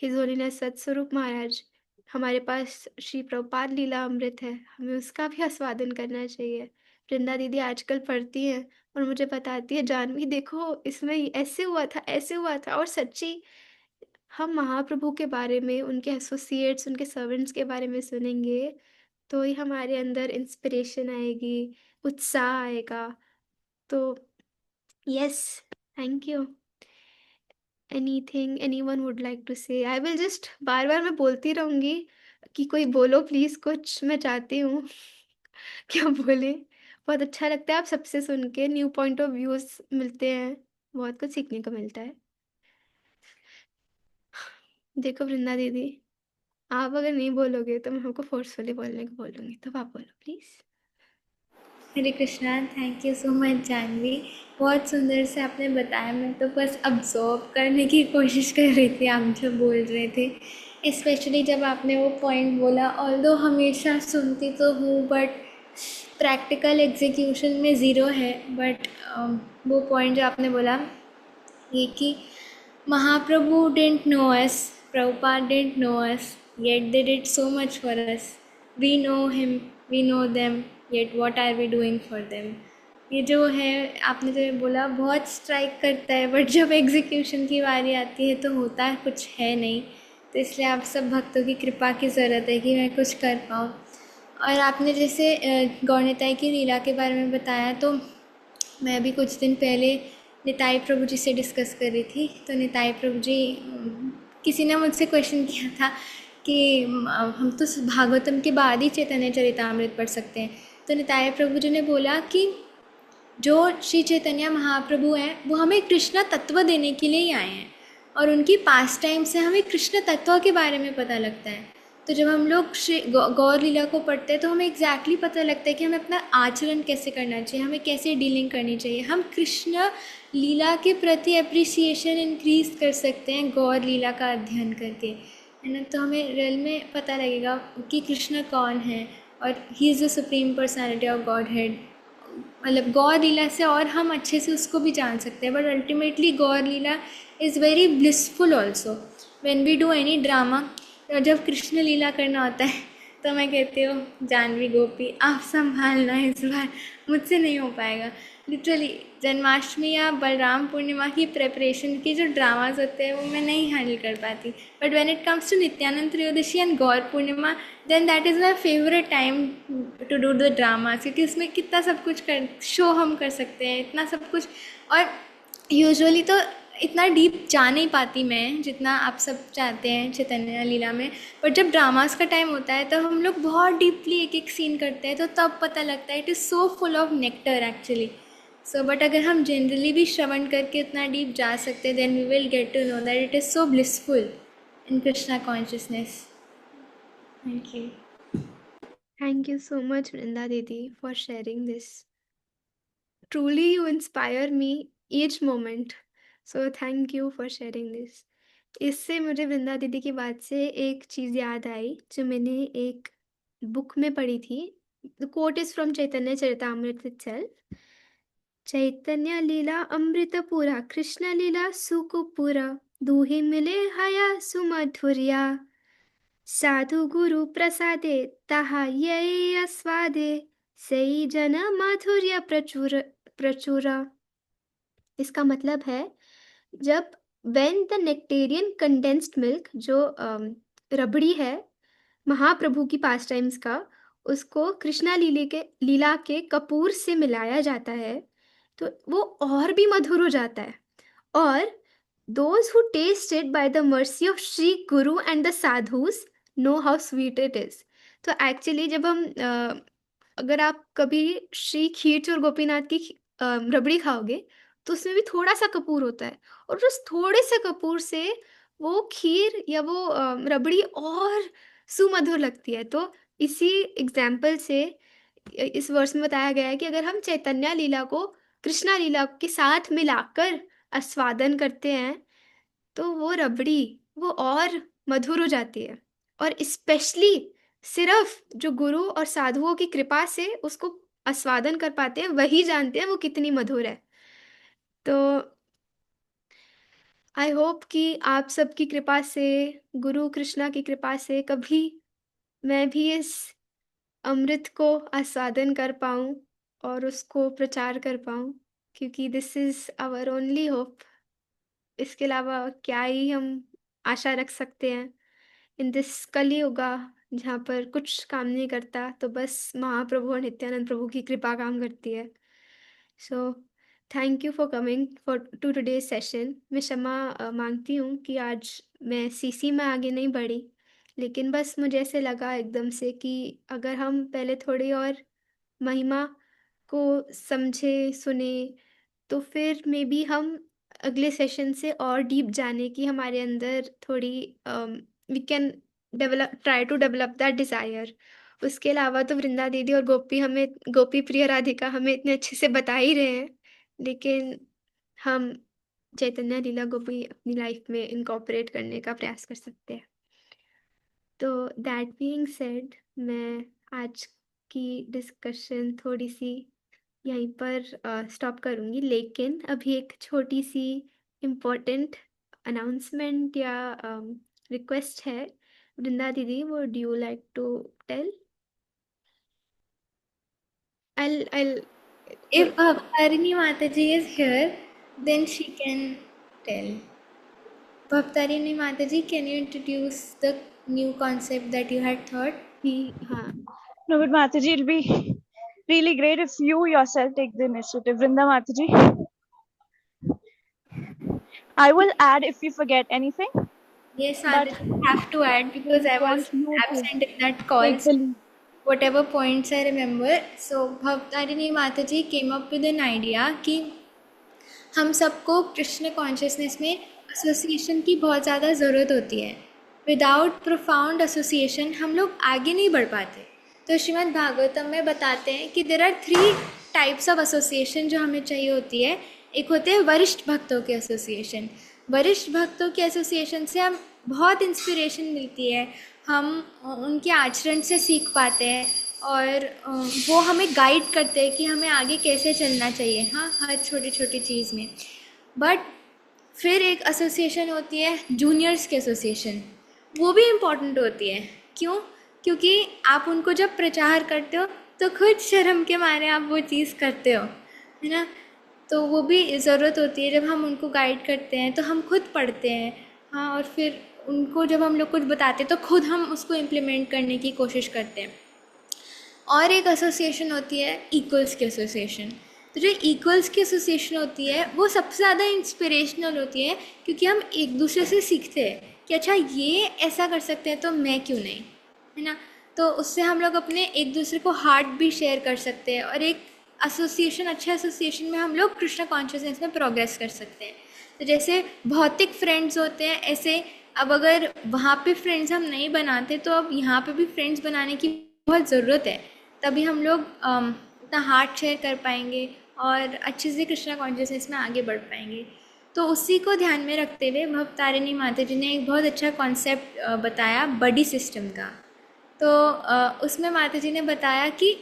S1: his holiness Satsvarupa Maharaj, हमारे पास श्री प्रभुपाद लीला अमृत है, हमें उसका भी आस्वादन करना चाहिए। वृंदा दीदी आजकल पढ़ती हैं और मुझे बताती है, जानवी देखो इसमें ऐसे हुआ था, ऐसे हुआ था। और सच्ची हम महाप्रभु के बारे में, उनके एसोसिएट्स, उनके सर्वेंट्स के बारे में सुनेंगे तो ही हमारे अंदर इंस्पिरेशन आएगी, उत्साह आएगा। तो yes, thank you. Anything anyone would like to say? I will just बार बार मैं बोलती रहूँगी कि कोई बोलो प्लीज़ कुछ, मैं चाहती हूँ क्या बोले। बहुत अच्छा लगता है आप सबसे सुन के, न्यू पॉइंट ऑफ व्यूज मिलते हैं, बहुत कुछ सीखने को मिलता है। देखो वृंदा दीदी, आप अगर नहीं बोलोगे तो मैं हमको फोर्सफुली बोलने को बोलूँगी, तो आप बोलो please.
S3: Hare Krishna, thank you so much Jahnavi, बहुत सुंदर से आपने बताया। मैं तो बस अब्जॉर्ब करने की कोशिश कर रही थी आप जब बोल रहे थे, स्पेशली जब आपने वो पॉइंट बोला, ऑल्दो हमेशा सुनती तो हूँ बट प्रैक्टिकल एग्जीक्यूशन में ज़ीरो है। बट वो पॉइंट जो आपने बोला ये कि Mahaprabhu didn't know us, Prabhupada didn't know us, yet they did so much for us. We know him, we know them, yet what are we doing for them? ये जो है आपने जो बोला बहुत स्ट्राइक करता है, बट जब एग्जीक्यूशन की बारी आती है तो होता है कुछ है नहीं। तो इसलिए आप सब भक्तों की कृपा की ज़रूरत है कि मैं कुछ कर पाऊँ। और आपने जैसे गौरनिताई की लीला के बारे में बताया, तो मैं भी कुछ दिन पहले निताई प्रभु जी से डिस्कस कर रही थी। तो निताई प्रभु जी, किसी ने मुझसे क्वेश्चन किया था कि हम तो भागवतम के बाद ही चैतन्य चरितामृत पढ़ सकते हैं। तो निताई प्रभु जी ने बोला कि जो श्री चैतन्य महाप्रभु हैं वो हमें कृष्ण तत्व देने के लिए ही आए हैं, और उनकी पास टाइम से हमें कृष्ण तत्व के बारे में पता लगता है। तो जब हम लोग श्री गौर लीला को पढ़ते हैं तो हमें एग्जैक्टली पता लगता है कि हमें अपना आचरण कैसे करना चाहिए, हमें कैसे डीलिंग करनी चाहिए। हम कृष्ण लीला के प्रति अप्रिसिएशन इंक्रीज कर सकते हैं गौर लीला का अध्ययन करके। है ना, तो हमें रियल में पता लगेगा कि कृष्ण कौन है और he is the supreme personality of God head. मतलब गौर लीला से और हम अच्छे से उसको भी जान सकते हैं, but ultimately Gaura Lila is very blissful also. When we do any drama, जब कृष्ण लीला करना होता है तो मैं कहती हूँ जानवी गोपी आप संभालना, इस बार मुझसे नहीं हो पाएगा। लिटरली जन्माष्टमी या बलराम पूर्णिमा की प्रेपरेशन की जो ड्रामाज होते हैं वो मैं नहीं हैंडल कर पाती, but when it comes to Nityananda Trayodashi and Gaura Purnima, then that is my favourite time to do the drama, क्योंकि उसमें कितना सब कुछ कर शो हम कर सकते हैं, इतना सब कुछ। और यूजुअली तो इतना डीप जा नहीं पाती मैं जितना आप सब चाहते हैं चैतन्य लीला में, बट जब ड्रामास का टाइम होता है तब हम लोग बहुत डीपली एक एक सीन करते हैं, तो तब पता लगता है it is so full of nectar actually. So but अगर हम जनरली भी श्रवण करके इतना डीप जा सकते हैं, then we will get to know that it is so blissful in Krishna consciousness. Thank you.
S1: Thank you so much, Vrinda Didi, for sharing this. Truly, you inspire me each moment. So, thank you for sharing this. इससे मुझे वृंदा दीदी की बात से एक चीज़ याद आई जो मैंने एक बुक में पढ़ी थी। The quote is from Chaitanya Charitamrita itself. Chaitanya लीला अमृतपुरा कृष्ण लीला सुकुपुरा दूहि मिले हया सुमधुर्या साधु गुरु प्रसादे ताहा ये अस्वादे सई जन माधुर्य प्रचुर प्रचुरा। इसका मतलब है जब when the nectarian condensed milk जो रबड़ी है महाप्रभु की पास टाइम्स का, उसको कृष्णा लीला के कपूर से मिलाया जाता है तो वो और भी मधुर हो जाता है। और those who taste it by the mercy of Shri Guru and the sadhus know how sweet it is. तो एक्चुअली जब हम अगर आप कभी श्री खीर और गोपीनाथ की रबड़ी खाओगे तो उसमें भी थोड़ा सा कपूर होता है, और उस थोड़े से कपूर से वो खीर या वो रबड़ी और सुमधुर लगती है। तो इसी एग्जाम्पल से इस वर्ष में बताया गया है कि अगर हम चैतन्य लीला को कृष्णा लीला के साथ मिलाकर आस्वादन करते हैं तो वो रबड़ी वो और मधुर हो जाती है। और स्पेशली सिर्फ जो गुरु और साधुओं की कृपा से उसको आस्वादन कर पाते हैं वही जानते हैं वो कितनी मधुर है। तो आई होप कि आप सबकी कृपा से, गुरु कृष्णा की कृपा से कभी मैं भी इस अमृत को आस्वादन कर पाऊँ और उसको प्रचार कर पाऊँ, क्योंकि this is our only hope. इसके अलावा क्या ही हम आशा रख सकते हैं इन दिस कलियुगा जहाँ पर कुछ काम नहीं करता, तो बस महाप्रभु और नित्यानंद प्रभु की कृपा काम करती है। So thank you for coming for to today session. मैं क्षमा मांगती हूँ कि आज मैं सीसी में आगे नहीं बढ़ी, लेकिन बस मुझे ऐसे लगा एकदम से कि अगर हम पहले थोड़ी और महिमा को समझे सुने तो फिर मे बी हम अगले सेशन से और डीप जाने की हमारे अंदर थोड़ी we can try to develop that desire. उसके अलावा तो वृंदा दीदी और गोपी प्रिय राधिका हमें इतने अच्छे से बता ही रहे हैं, लेकिन हम चैतन्य लीला को भी अपनी लाइफ में इनकॉर्पोरेट करने का प्रयास कर सकते हैं। तो दैट बीइंग सेड, मैं आज की डिस्कशन थोड़ी सी यहीं पर स्टॉप करूँगी, लेकिन अभी एक छोटी सी इम्पोर्टेंट अनाउंसमेंट या रिक्वेस्ट है। वृंदा दीदी, would you like to tell? I'll
S3: If Bhavtarini Mataji is here, then she can tell. Bhavtarini Mataji, can you introduce the new concept that you had thought?
S1: हाँ
S7: No, but Mataji, it'll be really great if you yourself take the initiative. Vrinda Mataji. I will add if you forget anything.
S3: Yes, Aditi, I have to add because I was absent in that call.
S7: Take the lead.
S3: Whatever points I remember. So Bhavtarini Mataji came up with an idea कि हम सबको Krishna consciousness में association की बहुत ज़्यादा ज़रूरत होती है। विदाउट प्रोफाउंड एसोसिएशन हम लोग आगे नहीं बढ़ पाते। तो श्रीमद् भागवतम में बताते हैं कि there are 3 types of association जो हमें चाहिए होती है। एक होते हैं वरिष्ठ भक्तों के एसोसिएशन। वरिष्ठ भक्तों के एसोसिएशन से हम बहुत इंस्पिरेशन मिलती है, हम उनके आचरण से सीख पाते हैं और वो हमें गाइड करते हैं कि हमें आगे कैसे चलना चाहिए, हाँ, हर छोटी छोटी चीज़ में। बट फिर एक एसोसिएशन होती है जूनियर्स की एसोसिएशन, वो भी इम्पॉर्टेंट होती है। क्यों? क्योंकि आप उनको जब प्रचार करते हो तो खुद शर्म के मारे आप वो चीज़ करते हो, है ना। तो वो भी ज़रूरत होती है, जब हम उनको गाइड करते हैं तो हम खुद पढ़ते हैं, हाँ, और फिर उनको जब हम लोग कुछ बताते हैं तो खुद हम उसको इम्प्लीमेंट करने की कोशिश करते हैं। और एक एसोसिएशन होती है इक्वल्स की एसोसिएशन। तो जो इक्वल्स की एसोसिएशन होती है वो सबसे ज़्यादा इंस्पिरेशनल होती है, क्योंकि हम एक दूसरे से सीखते हैं कि अच्छा ये ऐसा कर सकते हैं तो मैं क्यों नहीं, है ना। तो उससे हम लोग अपने एक दूसरे को हार्ट भी शेयर कर सकते हैं, और एक एसोसिएशन, अच्छा एसोसिएशन में हम लोग कृष्णा कॉन्शियसनेस में प्रोग्रेस कर सकते हैं। तो जैसे भौतिक फ्रेंड्स होते हैं, ऐसे अब अगर वहाँ पे फ्रेंड्स हम नहीं बनाते तो अब यहाँ पे भी फ्रेंड्स बनाने की बहुत ज़रूरत है, तभी हम लोग अपना हार्ट शेयर कर पाएंगे और अच्छे से कृष्णा कॉन्शियसनेस में आगे बढ़ पाएंगे। तो उसी को ध्यान में रखते हुए भवतारिणी माता जी ने एक बहुत अच्छा कॉन्सेप्ट बताया बडी सिस्टम का। तो उसमें माता जी ने बताया कि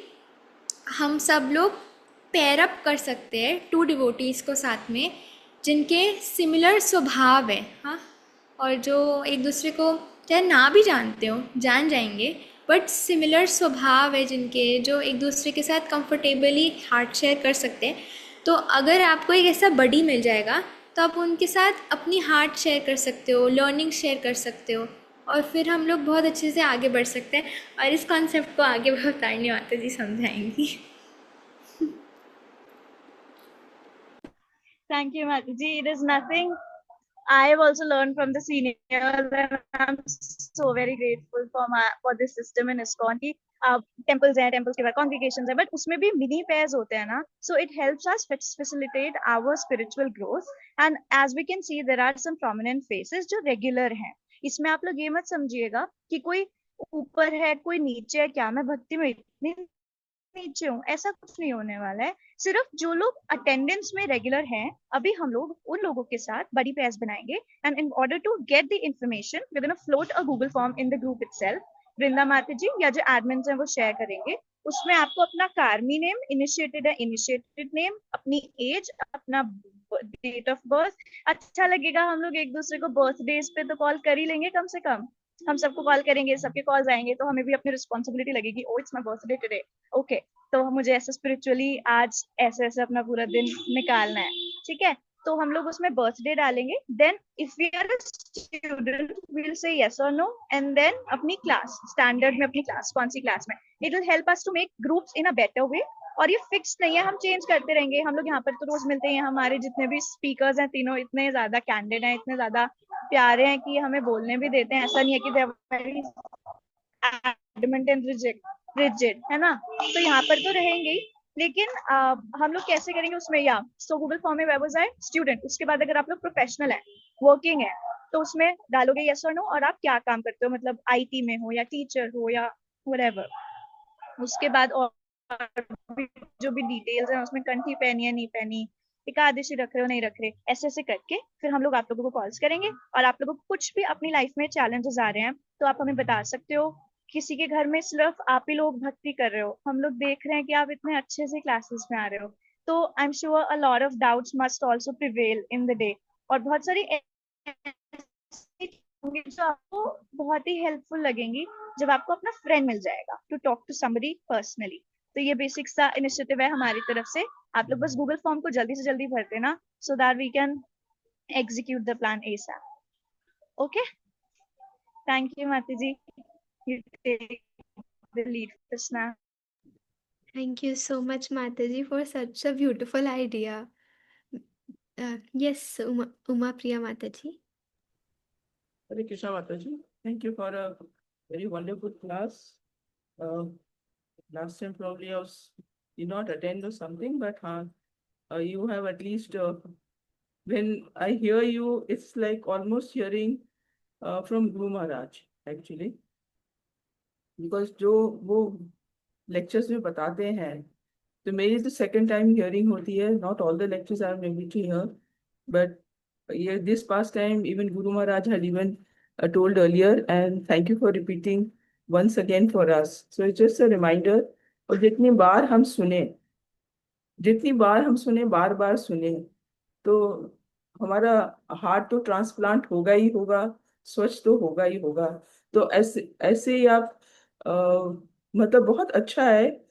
S3: हम सब लोग पेयर अप कर सकते हैं 2 डिवोटीज़ को साथ में, जिनके सिमिलर स्वभाव है, हाँ, और जो एक दूसरे को चाहे ना भी जानते हो, जान जाएंगे, बट सिमिलर स्वभाव है जिनके, जो एक दूसरे के साथ कंफर्टेबली हार्ट शेयर कर सकते हैं। तो अगर आपको एक ऐसा बडी मिल जाएगा तो आप उनके साथ अपनी हार्ट शेयर कर सकते हो, लर्निंग शेयर कर सकते हो, और फिर हम लोग बहुत अच्छे से आगे बढ़ सकते हैं। और इस कॉन्सेप्ट को आगे भवतारिणी माता जी समझाएंगी।
S7: Thank you, Mataji. It is nothing. I have also learned from the seniors, and I'm so very grateful for this system in ISKCON कि temples हैं, temples के बाद congregations हैं, but उसमें भी mini pairs होते हैं ना, so it helps us facilitate our spiritual growth. And as we can see, there are some prominent faces जो regular हैं. इसमें आप लोग ये मत समझिएगा कि कोई ऊपर है कोई नीचे है, क्या मैं भक्ति में इतनी नीचे हूँ, ऐसा कुछ नहीं होने वाला है। सिर्फ जो लोग अटेंडेंस में रेगुलर हैं, अभी हम लोग उन लोगों के साथ बड़ी पेयर्स बनाएंगे, and in order to get the information we gonna float a Google form in the group itself. Vrinda Mata ji या जो एडमिन्स हैं वो शेयर करेंगे, उसमें आपको अपना कार्मी नेम, इनिशिएटेड है इनिशिएटेड नेम, अपनी एज, अपना डेट ऑफ बर्थ। अच्छा लगेगा हम लोग एक दूसरे को बर्थडेज पे तो कॉल कर ही लेंगे, कम से कम हम सबको कॉल करेंगे, सबके कॉल्स आएंगे, तो हमें भी अपनी रिस्पॉन्सिबिलिटी लगेगी, oh it's my birthday today, okay, तो मुझे ऐसे स्पिरिचुअली आज ऐसे ऐसे अपना पूरा दिन निकालना है, ठीक है। तो हम लोग उसमें बर्थडे डालेंगे, then if we are a student we will say yes और नो, एंड देन अपनी क्लास स्टैंडर्ड में, अपनी क्लास कौन सी क्लास में, it will help us to make groups in a better way. और ये फिक्स नहीं है, हम चेंज करते रहेंगे। हम लोग यहाँ पर तो रोज मिलते हैं, हमारे जितने भी स्पीकर्स हैं तीनों इतने ज्यादा कैंडिड हैं, इतने ज्यादा प्यारे हैं कि हमें बोलने भी देते हैं, ऐसा नहीं है कि they are very adamant and rigid, है ना। तो यहाँ पर तो रहेंगे ही, लेकिन हम लोग कैसे करेंगे उसमें, या सो गूगल फॉर्म में वेब है स्टूडेंट, उसके बाद अगर आप लोग प्रोफेशनल है, वर्किंग है, तो उसमें डालोगे यस और नो, और आप क्या काम करते हो, मतलब आईटी में हो या टीचर हो या व्हाटएवर। उसके बाद और जो भी डिटेल्स है उसमें कंठी पहनी है नहीं पहनी, एकादशी रख रहे हो नहीं रख रहे, ऐसे ऐसे करके फिर हम लोग आप लोगों को कॉल्स करेंगे। और आप लोगों को कुछ भी अपनी लाइफ में चैलेंजेस आ रहे हैं तो आप हमें बता सकते हो। किसी के घर में सिर्फ आप ही लोग भक्ति कर रहे हो, हम लोग देख रहे हैं कि आप इतने अच्छे से क्लासेस में आ रहे हो, तो I am sure a lot of doubts must also prevail in the day. और बहुत सारी जो आपको बहुत ही हेल्पफुल लगेंगी जब आपको अपना फ्रेंड मिल जाएगा to talk to somebody personally. तो ये बेसिक सा इनिशिएटिव है हमारी तरफ से। आप लोग बस गूगल फॉर्म को जल्दी से जल्दी भर देना, so that we can execute the plan ASAP. Okay? Thank you, Mataji. You take the lead, Krishna.
S1: Thank you so much, Mataji, for such a beautiful idea. Yes, Uma Priya Mataji.
S8: Hare Krishna Mataji. Thank you for a very wonderful class. Last time probably did not attend or something, but you have at least, when I hear you, it's like almost hearing from Guru Maharaj, actually. Because जो वो lectures में बताते हैं, तो मेरी तो second time hearing होती है. Not all the lectures I am able to hear, but this past time even Guru Maharaj had even told earlier, and thank you for repeating once again for us. So it's just a reminder. और जितनी बार हम सुने, बार बार सुने, तो हमारा heart तो transplant होगा ही होगा, स्वच्छ तो होगा ही होगा। तो ऐसे ऐसे ही आप अ, मतलब बहुत अच्छा है,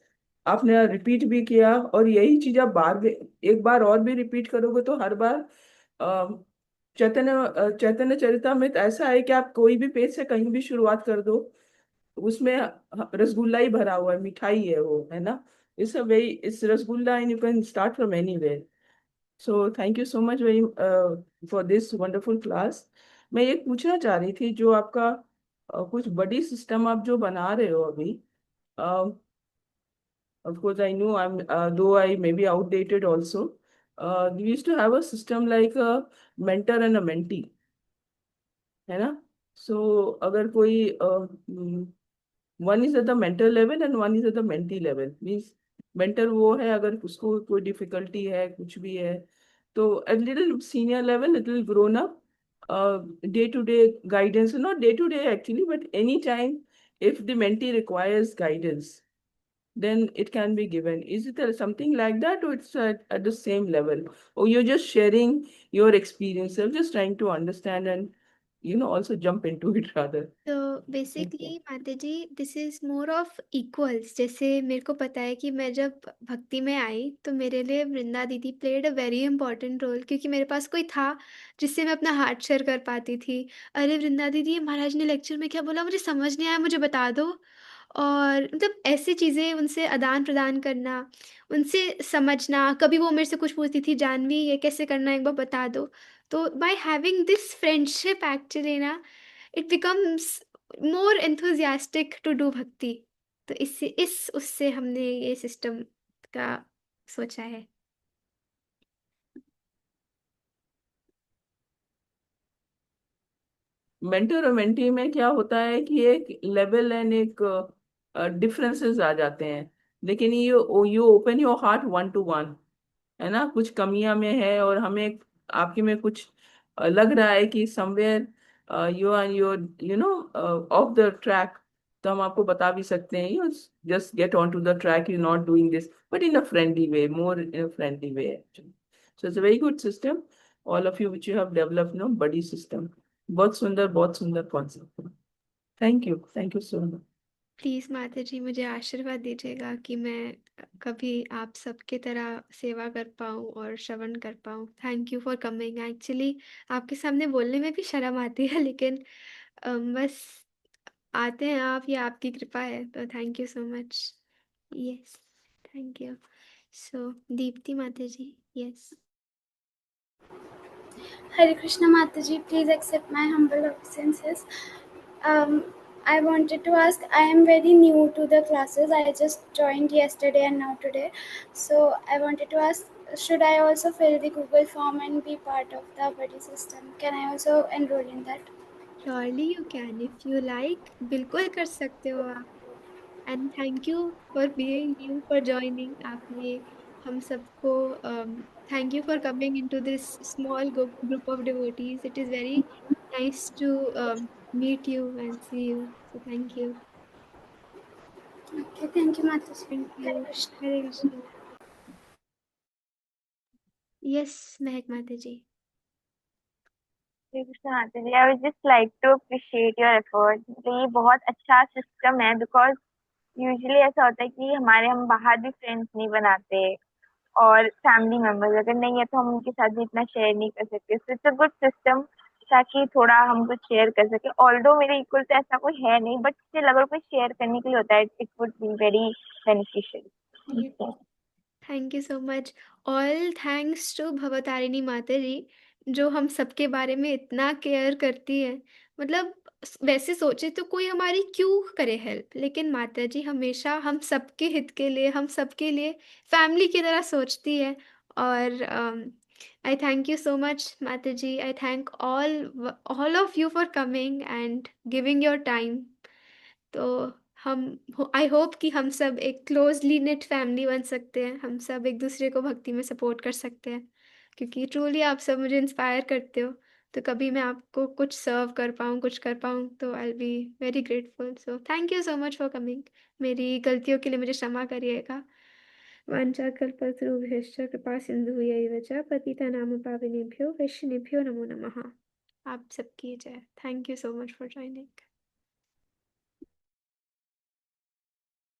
S8: आपने रिपीट भी किया, और यही चीज आप एक बार और भी रिपीट करोगे तो हर बार अ, चैतन्य चरितामृत ऐसा है कि आप कोई भी पेज से कहीं भी शुरुआत कर दो, उसमें रसगुल्ला ही भरा हुआ है, मिठाई है वो, है ना। It's a very it's rasgulla and you can start from anywhere. So thank you so much very for this wonderful class. मैं ये पूछना चाह रही थी, जो आपका कुछ बड़ी सिस्टम आप जो बना रहे हो अभी, of course I know I'm though I may be outdated also, we used to have a system like a mentor and a mentee, है ना। So अगर कोई one is at the mentor level and one is at the mentee level, means mentor वो है अगर उसको कोई difficulty है, कुछ भी है, तो at little senior level, little grown up, day to day guidance, not day to day actually, but any time if the mentee requires guidance, then it can be given. Is it something like that, or it's at the same level, or you're just sharing your experience? I'm just trying to understand and also jump into it rather.
S1: तो
S8: Thank you.
S1: Basically Mata ji, this is more of equals. जैसे मेरे को पता है कि मैं जब भक्ति में आई तो मेरे लिए वृंदा दीदी played a very important role, क्योंकि मेरे पास कोई था जिससे मैं अपना हार्ट शेयर कर पाती थी। अरे वृंदा दीदी, ये महाराज ने लेक्चर में क्या बोला, मुझे समझ नहीं आया, मुझे बता दो। और मतलब ऐसी चीज़ें उनसे आदान प्रदान करना, उनसे समझना। कभी वो मेरे से कुछ पूछती थी, जानवी ये कैसे करना है, एक बार बता दो। तो by having this friendship actually ना, it becomes more enthusiastic to do bhakti. तो इससे इस उससे हमने ये सिस्टम का सोचा है।
S8: मेंटर और मेंटी में क्या होता है कि एक लेवल एंड एक डिफरेंसेस आ जाते हैं, लेकिन ये you open your heart one two one, है ना। कुछ कमियां में है और हमें आपके में कुछ लग रहा है कि somewhere you are you're off the track, तो हम आपको बता भी सकते हैं, you just get on to the track, you not doing this, but in a friendly way, more in a friendly way actually. So it's a very good system, all of you which you have developed, बड़ी system, बहुत सुंदर concept. Thank you so much.
S1: Please माता जी, मुझे आशीर्वाद दीजिएगा कि मैं कभी आप सबके तरह सेवा कर पाऊँ और श्रवण कर पाऊँ। Thank you for coming. Actually आपके सामने बोलने में भी शर्म आती है, लेकिन बस आते हैं आप, ये आपकी कृपा है। तो thank you so much. Yes, thank you. So Deepti Mata ji, yes.
S9: Hare Krishna Mataji, please accept my humble obeisances. I wanted to ask, I am very new to the classes. I just joined yesterday and now today. So I wanted to ask, should I also fill the Google form and be part of the buddy system? Can I also enroll in that?
S1: Surely you can, if you like, बिल्कुल कर सकते हो आप। And thank you for being new, for joining. आपने हम सबको thank you for coming into this small group of devotees. It is very nice to meet you and see you. So thank you.
S9: Okay, thank you Mataji.
S1: Thank
S9: Hare
S1: you.
S9: Krishna.
S1: Hare Krishna. Yes Mahak माता जी।
S5: श्री कृष्ण माता जी, I would just like to appreciate your effort. मतलब ये बहुत अच्छा system है, because usually ऐसा होता है कि हम बाहर भी फ्रेंड्स नहीं बनाते, और फैमिली मेंबर्स अगर नहीं है तो हम उनके साथ भी इतना शेयर नहीं कर सकते। सो इट्स अ गुड सिस्टम, ताकि थोड़ा हम कुछ शेयर कर सके। ऑल्दो मेरे इक्वल तो ऐसा कोई है नहीं, बट स्टिल अगर कोई शेयर करने के लिए होता है, it would be very beneficial.
S1: Thank you so much. All thanks to Bhavtarini माता जी, जो हम सबके बारे में इतना केयर करती है। मतलब वैसे सोचे तो कोई हमारी क्यों करे हेल्प, लेकिन माता जी हमेशा हम सबके हित के लिए, हम सबके लिए फैमिली की तरह सोचती है। और I thank you so much Mata ji. I thank all of you for coming and giving your time. तो हम आई होप कि हम सब एक क्लोजली निट फैमिली बन सकते हैं। हम सब एक दूसरे को भक्ति में सपोर्ट कर सकते हैं, क्योंकि ट्रूली आप सब मुझे इंस्पायर करते हो। तो कभी मैं आपको कुछ सर्व कर पाऊँ, कुछ कर पाऊँ, तो I will be very grateful. So thank you so much for coming. मेरी गलतियों के लिए मुझे क्षमा करिएगा। वाञ्छाकल्पतरुभ्यश्च कृपा सिन्धुभ्यैव च पतितानां पावनेभ्यो वैष्णवेभ्यो नमो नमः। आप सबकी जय। Thank you so much for joining.